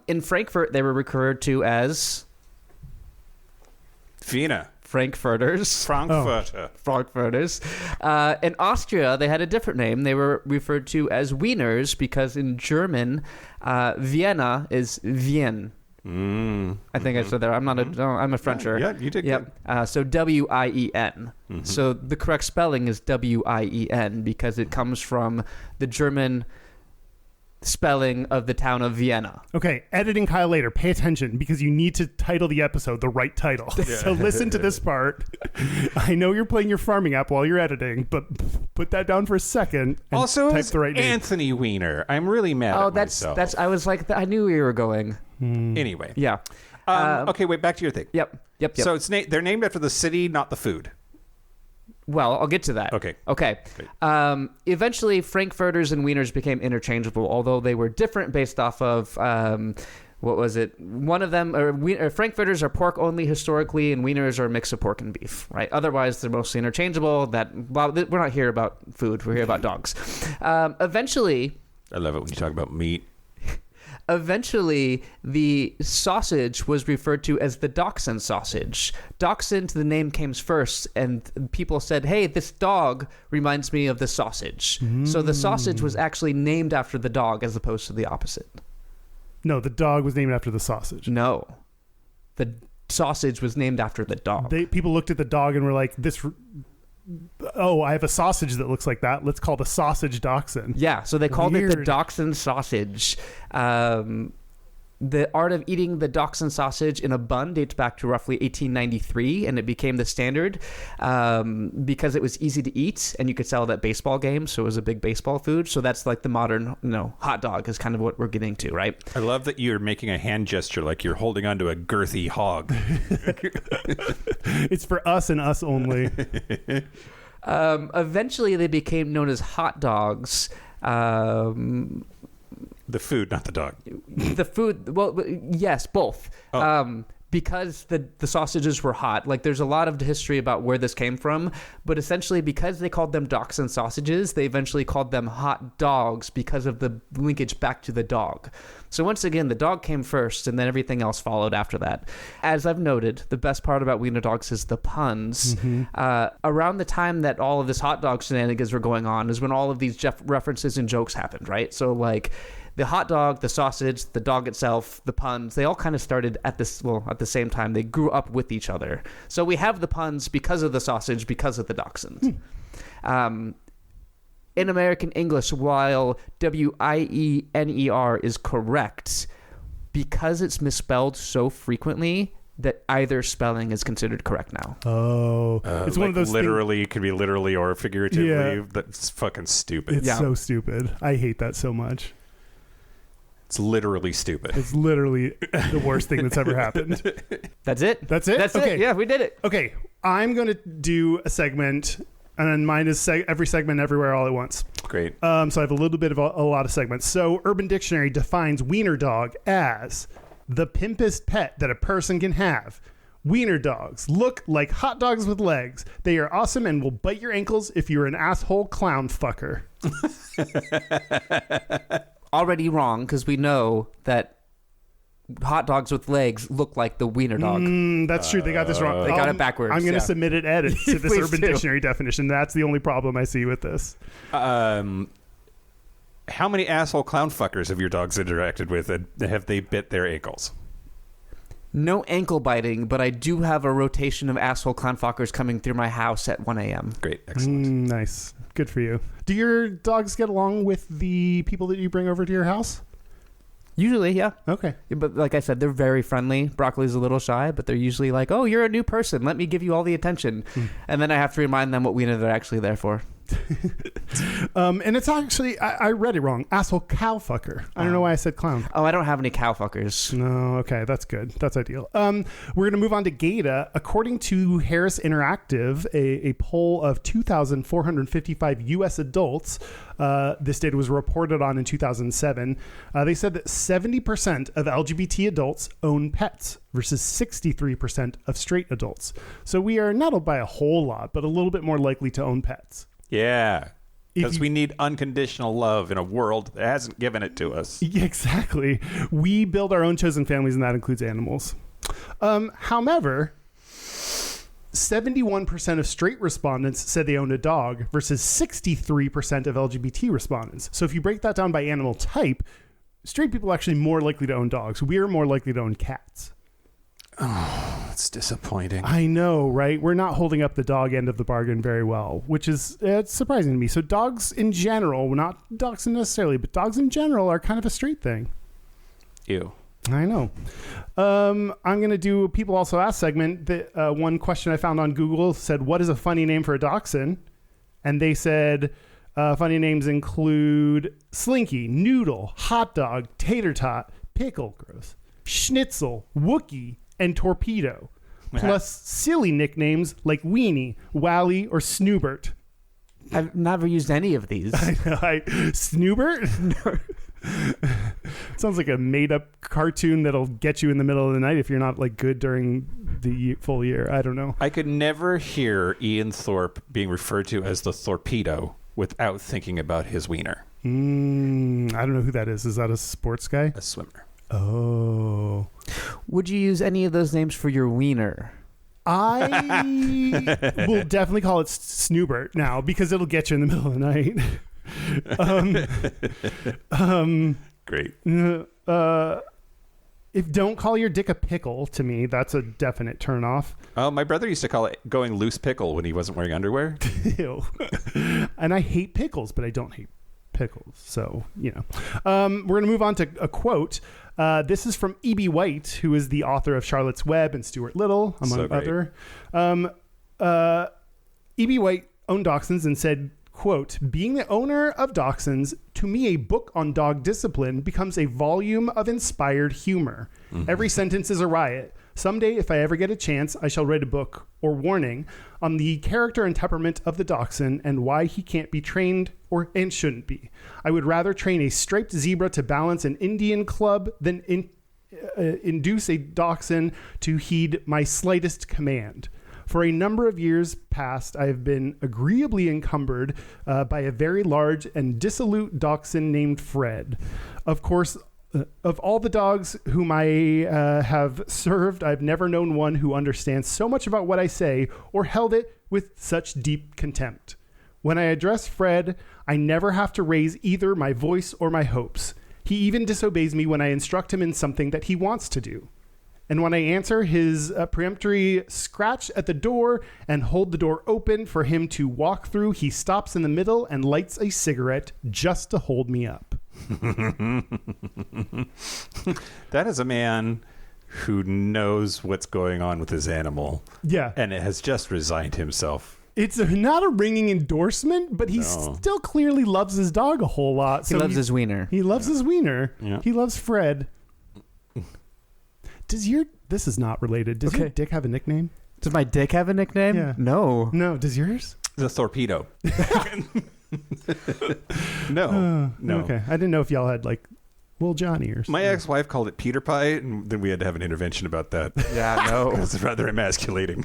In Frankfurt, they were referred to as Wiener. Frankfurters. Frankfurter. Frankfurters. In Austria, they had a different name. They were referred to as wieners because in German, Vienna is Wien. I think I said that. I'm a Frencher. Yeah, you did. Yep. So W-I-E-N. So the correct spelling is W-I-E-N because it comes from the German spelling of the town of Vienna. Okay, editing Kyle later. Pay attention because you need to title the episode the right title. So listen to this part. I know you're playing your farming app while you're editing, but put that down for a second. And Also, type it's the right name. Anthony Wiener. I'm really mad at myself. That's. I was like, I knew where you were going. Anyway. Yeah. Okay, wait, back to your thing. Yep. So they're named after the city, not the food. Well, I'll get to that. Okay. Eventually, frankfurters and wieners became interchangeable, although they were different based off of what was it? One of them, frankfurters are pork only historically, and wieners are a mix of pork and beef. Right. Otherwise, they're mostly interchangeable. We're not here about food. We're here about dogs. Eventually, I love it when you talk about meat. Eventually, the sausage was referred to as the Dachshund sausage. Dachshund, the name came first, and people said, hey, this dog reminds me of the sausage. So the sausage was actually named after the dog as opposed to the opposite. No, the dog was named after the sausage. No. The sausage was named after the dog. People looked at the dog and were like, I have a sausage that looks like that. Let's call the sausage Dachshund. Yeah, so they called it the Weird. Dachshund sausage. The art of eating the Dachshund sausage in a bun dates back to roughly 1893, and it became the standard because it was easy to eat, and you could sell it at baseball games, so it was a big baseball food. So that's like the modern, hot dog is kind of what we're getting to, right? I love that you're making a hand gesture like you're holding onto a girthy hog. It's for us and us only. Eventually, they became known as hot dogs. The food, not the dog. The food, well, yes, both. Oh. Because the sausages were hot. Like, there's a lot of history about where this came from, but essentially because they called them Dachshund sausages, they eventually called them hot dogs because of the linkage back to the dog. So once again, the dog came first, and then everything else followed after that. As I've noted, the best part about Wiener dogs is the puns. Around the time that all of this hot dog shenanigans were going on is when all of these references and jokes happened, right? So, like, the hot dog, the sausage, the dog itself, the puns, they all kind of started at the same time. They grew up with each other. So we have the puns because of the sausage, because of the Dachshund. In American English, while Wiener is correct, because it's misspelled so frequently that either spelling is considered correct now. Oh. It's one of those literally, it could be literally or figuratively. Yeah. That's fucking stupid. It's so stupid. I hate that so much. It's literally stupid. It's literally the worst thing that's ever happened. That's it? That's it? That's Okay. it. Yeah, we did it. Okay, I'm going to do a segment, and then mine is every segment everywhere all at once. Great. So I have a little bit of a lot of segments. So Urban Dictionary defines wiener dog as the pimpest pet that a person can have. Wiener dogs look like hot dogs with legs. They are awesome and will bite your ankles if you're an asshole clown fucker. Already wrong, because we know that hot dogs with legs look like the wiener dog. That's true. They got this wrong. They got it backwards. I'm going to yeah. submit an edit to this Please Urban do. Dictionary definition. That's the only problem I see with this. How many asshole clown fuckers have your dogs interacted with, and have they bit their ankles? No ankle biting, but I do have a rotation of asshole clownfuckers coming through my house at 1 a.m. Great. Excellent. Nice. Good for you. Do your dogs get along with the people that you bring over to your house? Usually, yeah. Okay. But like I said, they're very friendly. Broccoli's a little shy, but they're usually like, oh, you're a new person. Let me give you all the attention. And then I have to remind them what wiener they're actually there for. And it's actually, I read it wrong. Asshole cow fucker. I don't know why I said clown. Oh, I don't have any cow fuckers. No, okay, that's good. That's ideal. We're going to move on to Gayest. According to Harris Interactive, a poll of 2,455 U.S. adults, this data was reported on in 2007. They said that 70% of LGBT adults own pets versus 63% of straight adults. So we are not by a whole lot, but a little bit more likely to own pets. Yeah. Because you- we need unconditional love in a world that hasn't given it to us. Yeah, exactly. We build our own chosen families, and that includes animals. However, 71% of straight respondents said they owned a dog versus 63% of LGBT respondents. So if you break that down by animal type, straight people are actually more likely to own dogs. We're more likely to own cats. That's disappointing. I know, right? We're not holding up the dog end of the bargain very well, which is it's surprising to me. So dogs in general, not dogs necessarily, but dogs in general are kind of a straight thing. Ew. I know. I'm going to do a People Also Ask segment. That one question I found on Google said, what is a funny name for a dachshund? And they said funny names include Slinky, Noodle, Hot Dog, Tater Tot, Pickle, gross, Schnitzel, Wookie, and Torpedo. Plus silly nicknames like Weenie, Wally, or Snoobert. I've never used any of these. Snoobert? Sounds like a made-up cartoon that'll get you in the middle of the night if you're not like good during the full year. I don't know. I could never hear Ian Thorpe being referred to as the Torpedo without thinking about his wiener. I don't know who that is. Is that a sports guy? A swimmer. Oh. Would you use any of those names for your wiener? I will definitely call it Snoobert now because it'll get you in the middle of the night. Great. If don't call your dick a pickle to me, that's a definite turn off. Oh, my brother used to call it going loose pickle when he wasn't wearing underwear. Ew. And I hate pickles, but I don't hate pickles. So, you know. We're going to move on to a quote. This is from E.B. White, who is the author of Charlotte's Web and Stuart Little, among other. E.B. White owned dachshunds and said, quote, being the owner of dachshunds, to me a book on dog discipline becomes a volume of inspired humor. Mm-hmm. Every sentence is a riot. Someday, if I ever get a chance, I shall write a book, or warning, on the character and temperament of the dachshund and why he can't be trained and shouldn't be. I would rather train a striped zebra to balance an Indian club than induce a dachshund to heed my slightest command. For a number of years past, I have been agreeably encumbered by a very large and dissolute dachshund named Fred. Of course, of all the dogs whom I have served, I've never known one who understands so much about what I say or held it with such deep contempt. When I address Fred, I never have to raise either my voice or my hopes. He even disobeys me when I instruct him in something that he wants to do. And when I answer his peremptory scratch at the door and hold the door open for him to walk through, he stops in the middle and lights a cigarette just to hold me up. That is a man who knows what's going on with his animal. Yeah. And it has just resigned himself. It's not a ringing endorsement, but he still clearly loves his dog a whole lot. He loves his wiener. He loves his wiener. Yeah. He loves Fred. This is not related. Does your dick have a nickname? Does my dick have a nickname? Yeah. No. No. Does yours? The Torpedo. No. Okay. I didn't know if y'all had like Little Johnny or something. My ex-wife called it Peter Pie, and then we had to have an intervention about that. Yeah, no. It was rather emasculating.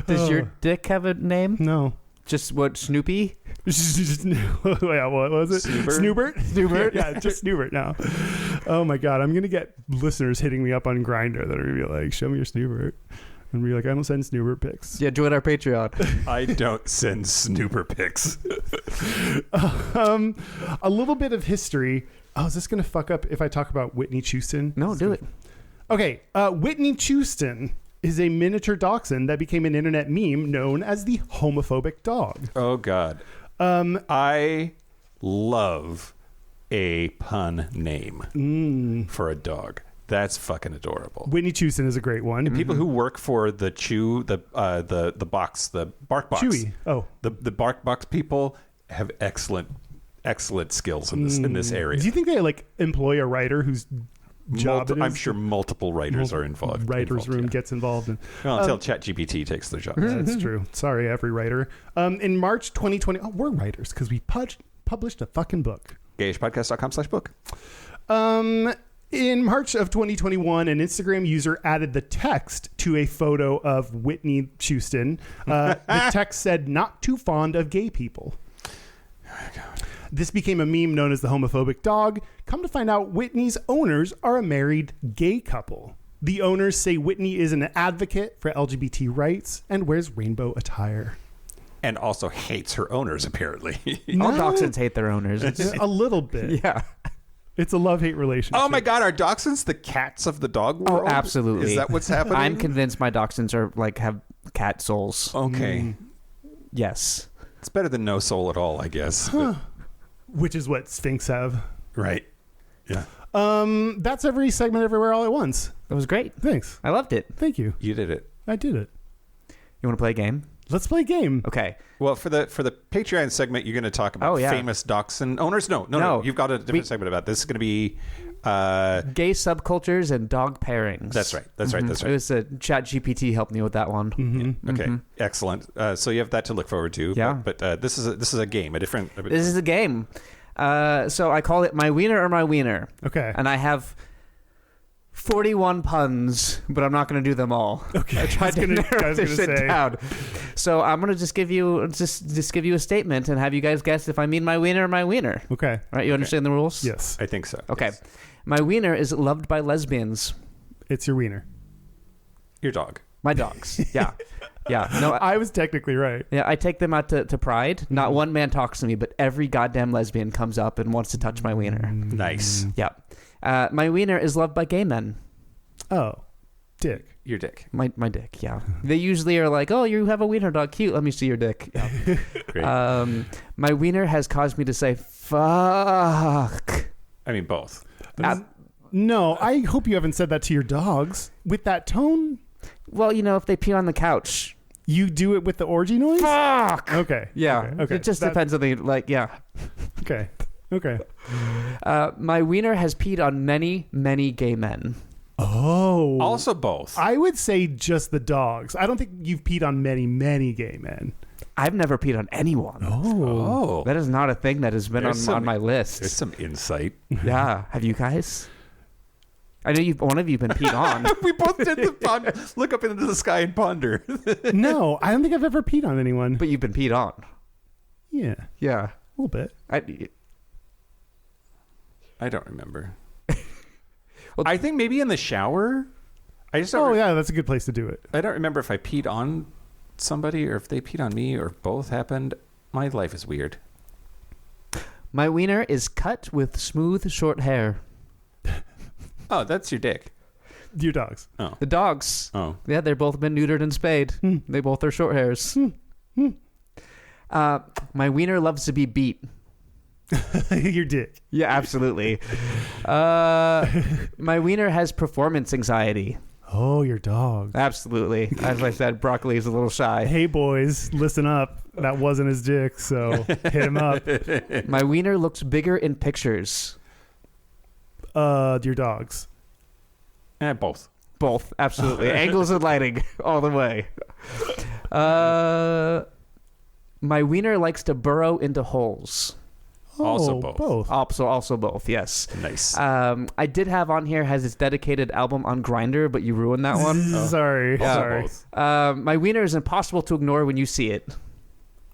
Does your dick have a name? No. Just what, Snoopy? Yeah, what was it? Snoobert? Snoobert? Yeah, just Snoobert now. Oh my God. I'm going to get listeners hitting me up on Grindr that are going to be like, show me your Snoobert. And be like, I don't send Snoobert pics. Yeah, join our Patreon. I don't send snooper pics. A little bit of history. Oh, is this going to fuck up if I talk about Whitney Houston? No, do it. Okay. Whitney Houston is a miniature dachshund that became an internet meme known as the Homophobic Dog. Oh, God. I love a pun name for a dog. That's fucking adorable. Whitney Houston is a great one. And people who work for the box, the Bark Box. Chewy. Oh. The Bark Box people have excellent skills in this area. Do you think they like employ a writer whose job it is? I'm sure multiple writers are involved. Writers' room gets involved. Until ChatGPT takes their job. That's true. Sorry, every writer. In March 2020, we're writers because we published a fucking book. GayishPodcast.com/book. In March of 2021, an Instagram user added the text to a photo of Whitney Houston. The text said, "Not too fond of gay people." Oh my God. This became a meme known as the Homophobic Dog. Come to find out, Whitney's owners are a married gay couple. The owners say Whitney is an advocate for LGBT rights and wears rainbow attire. And also hates her owners, apparently. All dachshunds hate their owners. A little bit. Yeah. It's a love-hate relationship. Oh my God, are dachshunds the cats of the dog world? Oh, absolutely. Is that what's happening? I'm convinced my dachshunds are like have cat souls. Okay. Yes. It's better than no soul at all, I guess. Which is what Sphinx have. Right. Yeah. That's every segment everywhere all at once. It was great. Thanks. I loved it. Thank you. You did it. I did it. You want to play a game? Let's play a game. Okay. Well, for the Patreon segment, you're going to talk about famous dachshund owners. No. You've got a different segment about this. It's going to be gay subcultures and dog pairings. That's right. That's right. It was Chat GPT helped me with that one. Mm-hmm. Okay, excellent. So you have that to look forward to. Yeah. But this is a game, a different. This is a game. So I call it My Wiener or My Wiener. Okay. And I have 41 puns, but I'm not going to do them all. Okay. I tried to narrow this shit down. So I'm going to just give you a statement and have you guys guess if I mean my wiener or my wiener. Okay. All right, you understand the rules? Yes. I think so. Okay. Yes. My wiener is loved by lesbians. It's your wiener. Your dog. My dogs. Yeah. Yeah. No, I was technically right. yeah, I take them out to Pride. Not one man talks to me, but every goddamn lesbian comes up and wants to touch my wiener. Nice. Yeah. My wiener is loved by gay men. Oh, dick. Your dick. My dick, yeah. They usually are like, oh, you have a wiener dog. Cute. Let me see your dick. Yeah. Great. My wiener has caused me to say, fuck. I mean, both. No, I hope you haven't said that to your dogs. With that tone, Well, if they pee on the couch. you do it with the orgy noise? Fuck. Okay. Yeah. Okay. It just depends on yeah. Okay. Okay. My wiener has peed on many, many gay men. Oh. Also both. I would say just the dogs. I don't think you've peed on many, many gay men. I've never peed on anyone. Oh. That is not a thing that has been on my list. There's some insight. Yeah. Have you guys? I know one of you been peed on. We both did the pond. Look up into the sky and ponder. No, I don't think I've ever peed on anyone. But you've been peed on. Yeah, a Yeah. little bit. I don't remember. I think maybe in the shower. I just don't. Oh, yeah, that's a good place to do it. I don't remember if I peed on somebody or if they peed on me or both happened. My life is weird. My wiener is cut with smooth, short hair. Oh, that's your dick. Your dogs. Oh. The dogs. Oh. Yeah, they've both been neutered and spayed. They both are short hairs. My wiener loves to be beat. Your dick. Yeah, absolutely. My wiener has performance anxiety. Oh, your dog. Absolutely. As I said, Broccoli is a little shy. Hey, boys, listen up. That wasn't his dick, so hit him up. My wiener looks bigger in pictures. Your dogs. Both. Both, absolutely. Angles and lighting, all the way. My wiener likes to burrow into holes. Also both. Also both, yes. Nice. I did have on here has its dedicated album on Grindr, but you ruined that one. Sorry. Also Sorry. both. My wiener is impossible to ignore when you see it.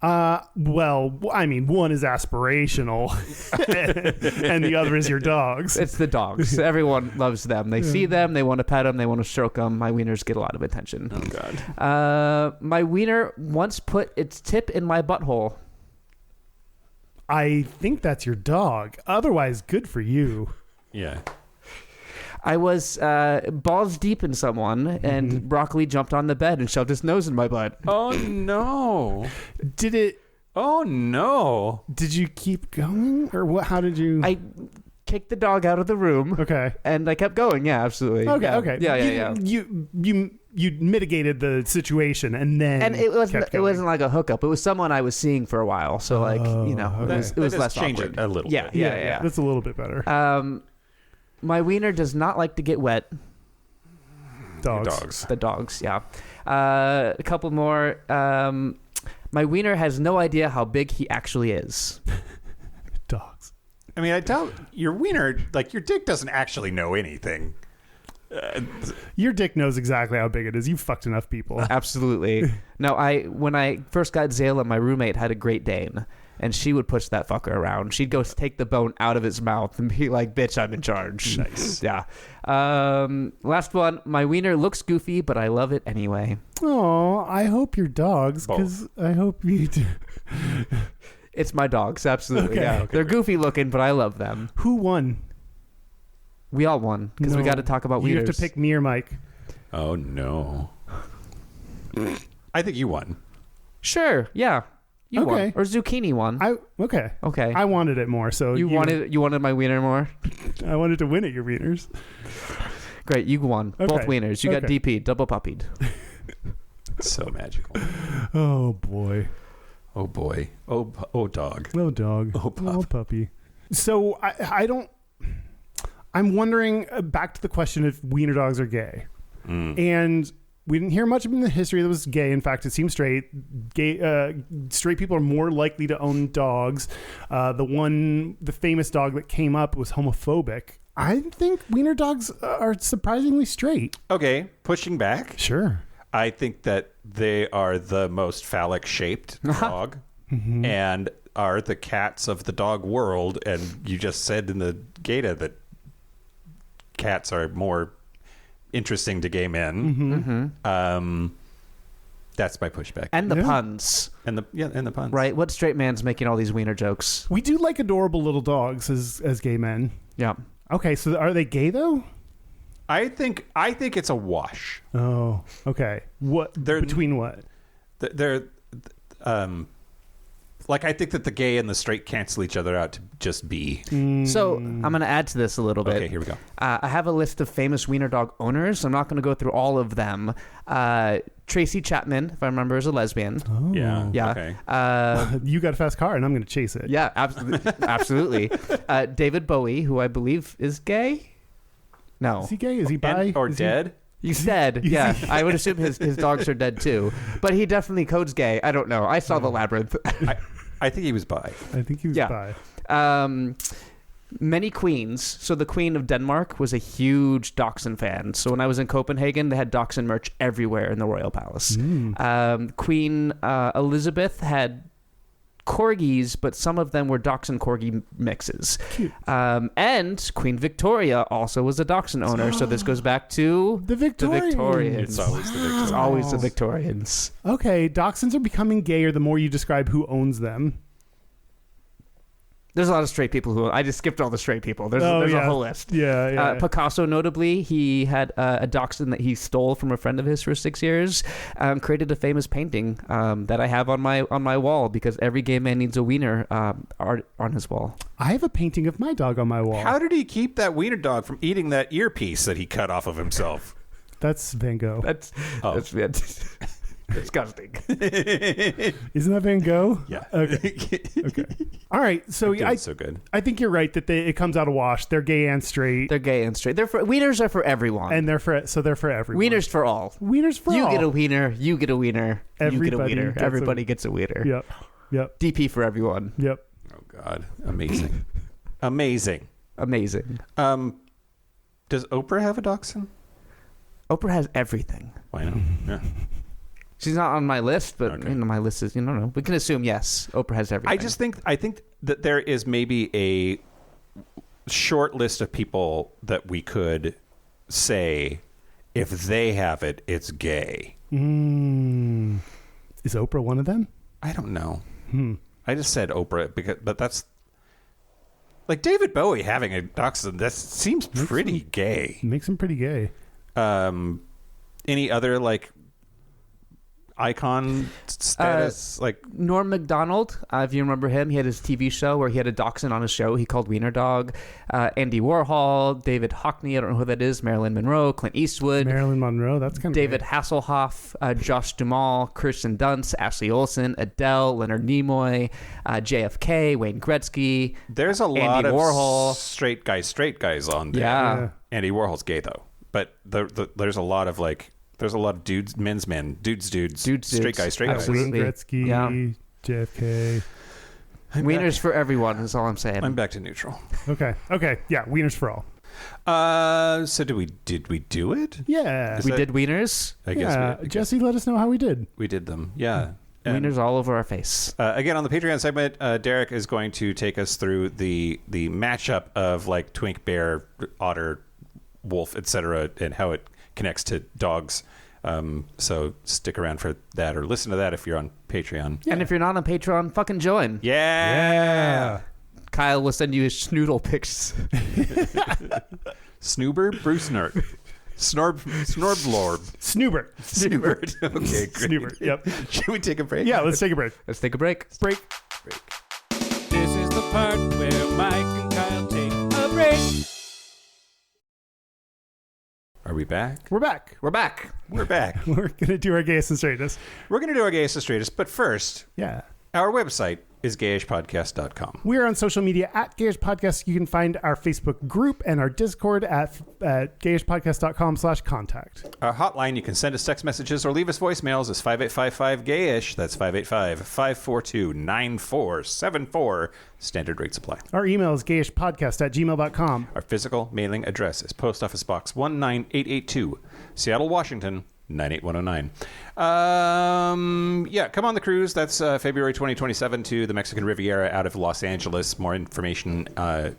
Well, I mean, one is aspirational, and the other is your dogs. It's the dogs. Everyone loves them. They see them. They want to pet them. They want to stroke them. My wieners get a lot of attention. Oh, God. My wiener once put its tip in my butthole. I think that's your dog. Otherwise, good for you. Yeah. I was balls deep in someone, and Broccoli jumped on the bed and shoved his nose in my butt. Oh, no. Did it? Oh, no. Did you keep going, or what? How did you? I kicked the dog out of the room. Okay. And I kept going. Yeah, absolutely. Okay. Yeah. Okay. Yeah. You mitigated the situation, and then And it kept wasn't like a hookup. It was someone I was seeing for a while. So okay. it was less change awkward. it a little Yeah, bit. yeah. That's a little bit better. My wiener does not like to get wet. Dogs. The dogs, yeah. A couple more. My wiener has no idea how big he actually is. Dogs. I mean, I tell your wiener, like, your dick doesn't actually know anything. Your dick knows exactly how big it is. You fucked enough people. Absolutely. No, when I first got Zayla, my roommate had a Great Dane, and she would push that fucker around. She'd go take the bone out of its mouth and be like, "Bitch, I'm in charge." Nice. Yeah. Last one. My wiener looks goofy, but I love it anyway. Oh, I hope your dogs, because I hope you do. It's my dogs, absolutely. Okay. Yeah. Okay. They're goofy looking, but I love them. Who won? We all won because we No. got to talk about You wieners. have to pick me or Mike. Oh no. I think you won. Sure, yeah. You won. Okay. Or zucchini won. Okay. Okay. I wanted it more, so you wanted my wiener more? I wanted to win at your wieners. Great, you won. Both Okay. wieners. You got Okay. DP, double puppied. So magical. Oh boy. Oh boy. Oh dog. Oh dog. Oh, pup. Oh puppy. So I don't. I'm wondering back to the question if wiener dogs are gay, and we didn't hear much in the history that was gay. In fact, it seems straight. Straight people are more likely to own dogs. The famous dog that came up was homophobic. I think wiener dogs are surprisingly straight. Okay, pushing back. Sure. I think that they are the most phallic shaped dog and are the cats of the dog world. And you just said in the Gata that cats are more interesting to gay men. That's my pushback. And the Yeah. puns. And the puns. Right? What straight man's making all these wiener jokes? We do like adorable little dogs as gay men. Yeah. Okay, so are they gay though? I think it's a wash. Oh, okay. Between what? They're like, I think that the gay and the straight cancel each other out to just be. So I'm going to add to this a little bit. Okay, here we go. I have a list of famous wiener dog owners. I'm not going to go through all of them. Tracy Chapman, if I remember, is a lesbian. Oh. Yeah. Yeah. Okay. You got a fast car, and I'm going to chase it. Yeah, absolutely. David Bowie, who I believe is gay. No. Is he gay? Is he bi? Or Is he- dead? He's dead. Yeah, I would assume his dogs are dead too. But he definitely codes gay. I don't know. I saw the labyrinth. I think he was bi. I think he was Yeah. bi. Many queens. So the Queen of Denmark was a huge dachshund fan. So when I was in Copenhagen, they had dachshund merch everywhere in the royal palace. Queen Elizabeth had corgis, but some of them were dachshund corgi mixes. Cute. And Queen Victoria also was a dachshund owner. So this goes back to The Victorians. It's always the Victorians. It's always the Victorians. Okay, dachshunds are becoming gayer the more you describe who owns them. There's a lot of straight people who I just skipped all the straight people. There's a whole list. Yeah. Picasso, notably, he had a dachshund that he stole from a friend of his for 6 years. Created a famous painting that I have on my wall because every gay man needs a wiener art on his wall. I have a painting of my dog on my wall. How did he keep that wiener dog from eating that earpiece that he cut off of himself? That's Van Gogh. That's disgusting. Isn't that Van Gogh? Yeah. Okay. All right. So Dude, so good. I think you're right that it comes out a wash. They're gay and straight, They're gay and straight. Wieners are for everyone. and they're for everyone. Wieners for all. Wieners for You all. get a wiener. You get a wiener. You get a Everybody wiener. gets a- Everybody gets a wiener. Yep. DP for everyone. Yep. Oh God, amazing, amazing. Amazing. Does Oprah have a dachshund? Oprah has everything. Why not? Yeah. She's not on my list, but Okay. my list is, we can assume yes, Oprah has everything. I think that there is maybe a short list of people that we could say if they have it, it's gay. Is Oprah one of them? I don't know. I just said Oprah but that's like David Bowie having a dachshund. That seems pretty gay. Makes him pretty gay. Any other like icon status like Norm Macdonald, if you remember him, he had his TV show where he had a dachshund on his show he called Wiener Dog. Andy Warhol, David Hockney, I don't know who that is, Marilyn Monroe, Clint Eastwood, Marilyn Monroe. That's kind of David Hasselhoff, Josh Duhamel, Kirsten Dunst, Ashley Olsen, Adele, Leonard Nimoy, JFK, Wayne Gretzky. there's a lot of Warhol. straight guys on there. Yeah. Andy Warhol's gay though, but there's a lot of like there's a lot of dudes, dudes, straight guys. Absolutely. Wayne Gretzky, Yeah. JFK. Wieners for everyone is all I'm saying. I'm back to neutral. Okay. Yeah. Wieners for all. So did we do it? Yeah. Is We that- did wieners. I guess Yeah. we Jesse, let us know how we did. we did them. Yeah. And, Wieners all over our face. again, on the Patreon segment, Derek is going to take us through the matchup of like twink, bear, otter, wolf, etc., and how it connects to dogs. So stick around for that, or listen to that if you're on Patreon. And if you're not on Patreon, fucking join. Yeah. Kyle will send you his schnoodle pics. Snoober? Bruce Snort. Snorblorb. Snoobert. Okay, great. Snoobert, yep. Should we take a break? Yeah, let's take a break. Let's take a break. Break. This is the part where Mike and Kyle take a break. Are we back? We're back. We're back. We're back. We're going to do our Gayest and Straightest. We're going to do our Gayest and Straightest, but first, Yeah. our website is gayishpodcast.com. We are on social media at Gayish Podcast. You can find our Facebook group and our Discord at gayishpodcast.com/contact. Our hotline, you can send us text messages or leave us voicemails, is 5855-GAYISH. That's 585-542-9474. Standard rate supply. Our email is gayishpodcast@gmail.com. Our physical mailing address is Post Office Box 19882, Seattle, Washington, 98109. Yeah, come on the cruise. That's February 2027 to the Mexican Riviera out of Los Angeles. More information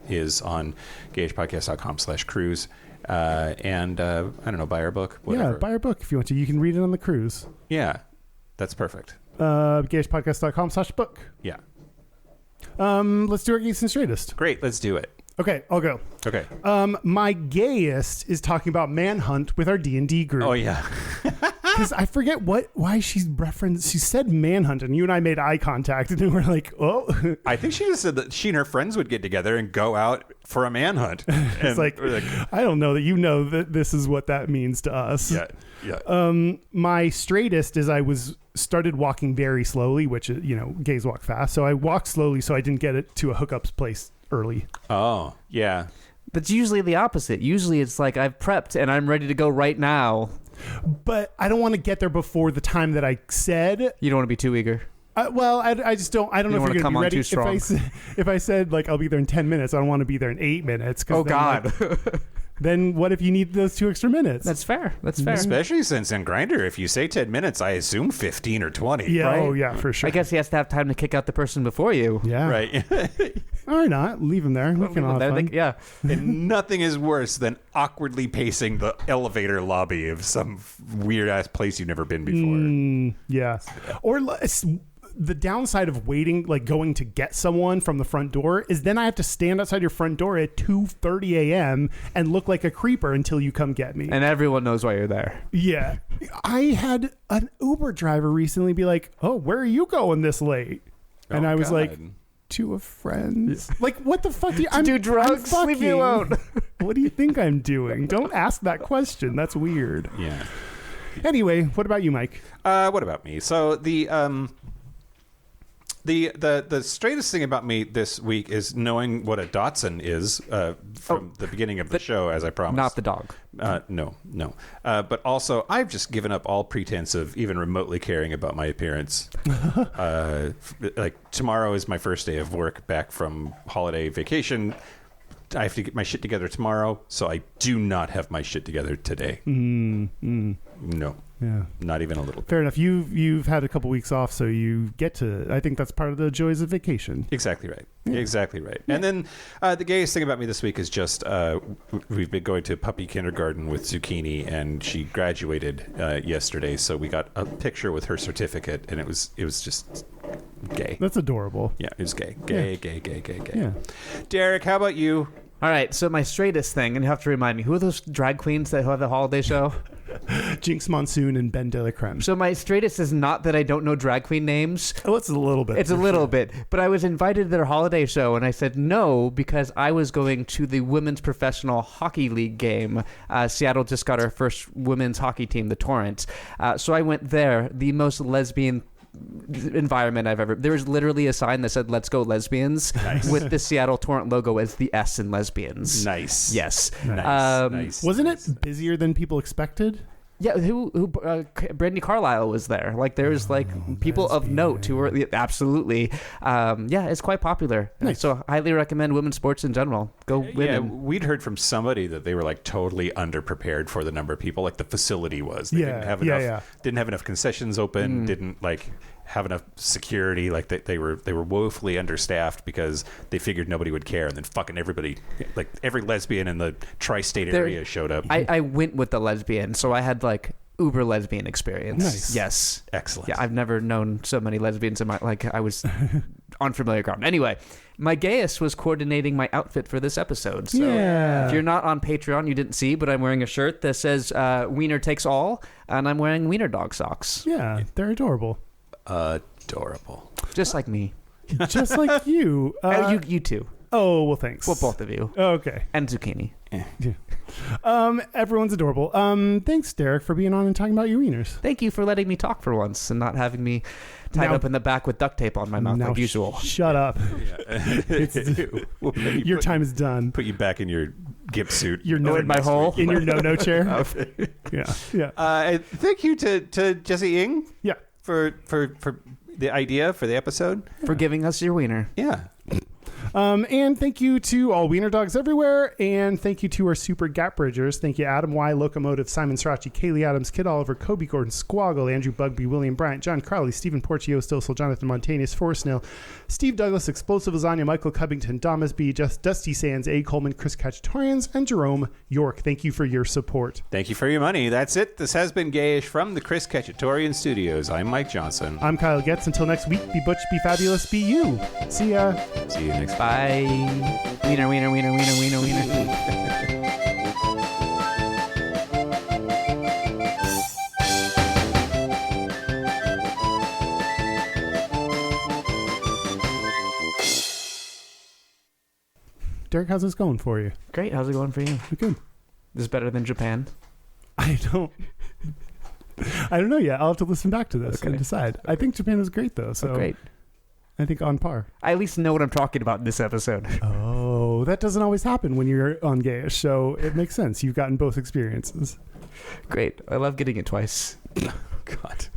is on gayishpodcast.com/cruise. And I don't know, buy our book. Whatever. Yeah, buy our book if you want to. You can read it on the cruise. Yeah, that's perfect. Gayishpodcast.com/book. Yeah. Let's do our Gayest and Straightest. Great, let's do it. Okay, I'll go. Okay. My Gayest is talking about Manhunt with our D&D group. Oh, yeah. Because I forget why she's referenced. She said Manhunt, and you and I made eye contact, and we were like, "Oh." I think she just said that she and her friends would get together and go out for a manhunt. It's like, I don't know that you know that this is what that means to us. Yeah, yeah. My straightest is I started walking very slowly, which gays walk fast. So I walked slowly, so I didn't get it to a hookups place early. Oh, yeah. That's usually the opposite. Usually it's like I've prepped and I'm ready to go right now. But I don't want to get there before the time that I said. You don't want to be too eager. I just don't. I don't know if you're going to be ready. If I said like I'll be there in 10 minutes, I don't want to be there in 8 minutes. Oh God. Then what if you need those 2 extra minutes? That's fair. That's fair. Especially since in Grindr, if you say 10 minutes, I assume 15 or 20. Yeah. Right? Oh yeah, for sure. I guess he has to have time to kick out the person before you. Yeah. Right. Or not. Leave him there. We can all have fun. Yeah. And nothing is worse than awkwardly pacing the elevator lobby of some weird ass place you've never been before. Yeah. Or the downside of waiting, like going to get someone from the front door, is then I have to stand outside your front door at 2:30 a.m. and look like a creeper until you come get me. And everyone knows why you're there. Yeah. I had an Uber driver recently be like, "Oh, where are you going this late?" And I was like, "To a friend's." Like, what the fuck? Do drugs? Leave me alone. What do you think I'm doing? Don't ask that question. That's weird. Yeah. Anyway, what about you, Mike? What about me? So the straightest thing about me this week is knowing what a Dachshund is from the beginning of the show, as I promised. Not the dog. No. But also, I've just given up all pretense of even remotely caring about my appearance. Like, tomorrow is my first day of work back from holiday vacation. I have to get my shit together tomorrow, so I do not have my shit together today. No. Yeah. Not even a little bit. Fair enough. You've had a couple weeks off, so you get to. I think that's part of the joys of vacation. Exactly right. Yeah. Exactly right. Yeah. And then the gayest thing about me this week is just we've been going to puppy kindergarten with Zucchini, and she graduated yesterday. So we got a picture with her certificate, and it was just gay. That's adorable. Yeah, it was gay. Gay. Yeah. Derek, how about you? All right, so my straightest thing, and you have to remind me, who are those drag queens that have the holiday show? Jinx Monsoon and Ben de la Creme. So my straightest is not that I don't know drag queen names. Oh, it's a little bit. It's a little bit. But I was invited to their holiday show, and I said no because I was going to the Women's Professional Hockey League game. Seattle just got our first women's hockey team, the Torrents. So I went there, the most lesbian environment I've ever. There was literally a sign that said "Let's go lesbians" with the Seattle Torrent logo as the S in lesbians. Nice. Yes. Nice. Wasn't it busier than people expected? Yeah, Brandy Carlisle was there. Like, there's people of note who were absolutely. Yeah, it's quite popular. Nice. So highly recommend women's sports in general. Go women. Yeah, we'd heard from somebody that they were like totally underprepared for the number of people. Like the facility was. They didn't have enough. Didn't have enough concessions open. Didn't have enough security. Like they were woefully understaffed because they figured nobody would care, and then fucking everybody, like every lesbian in the tri-state area showed up. I went with the lesbian, so I had uber lesbian experience. Nice. Yes. Excellent. Yeah, I've never known so many lesbians in my I was unfamiliar ground. Anyway, my Gayest was coordinating my outfit for this episode. So if you're not on Patreon, you didn't see, but I'm wearing a shirt that says Wiener takes all, and I'm wearing Wiener dog socks. Yeah, they're adorable. Adorable. Just like me. Just like you. You too. Oh, well, thanks. Well, both of you. Okay. And zucchini. Everyone's adorable. Thanks, Derek, for being on and talking about your wieners. Thank you for letting me talk for once and not having me tied up in the back with duct tape on my mouth like usual. Shut up. Your time is done. Put you back in your gimp suit. Your in my hole. In your no-no chair. Yeah. Thank you to Jesse Ng. Yeah. For the idea for the episode. For giving us your wiener. Yeah. And thank you to all Wiener dogs everywhere. And thank you to our super gap bridgers. Thank you, Adam Y, Locomotive, Simon Srirachi, Kaylee Adams, Kid Oliver, Kobe Gordon, Squoggle, Andrew Bugby, William Bryant, John Crowley, Stephen Porcio, Stossel, Jonathan Montanus, Forrest Snail, Steve Douglas, Explosive Lasagna, Michael Covington, Damas B, Just Dusty Sands, A. Coleman, Chris Cacciatorians, and Jerome York. Thank you for your support. Thank you for your money. That's it. This has been Gayish from the Chris Cacciatorian Studios. I'm Mike Johnson. I'm Kyle Getz. Until next week, be butch, be fabulous, be you. See ya. See you next week. Bye. Wiener, wiener, wiener, wiener, wiener, wiener. Derek, how's this going for you? Great. How's it going for you? Good. This is better than Japan. I don't know yet. I'll have to listen back to this and decide. I think Japan was great, though. So great. I think on par. I at least know what I'm talking about in this episode. Oh, that doesn't always happen when you're on Gayish, so it makes sense. You've gotten both experiences. Great. I love getting it twice. God.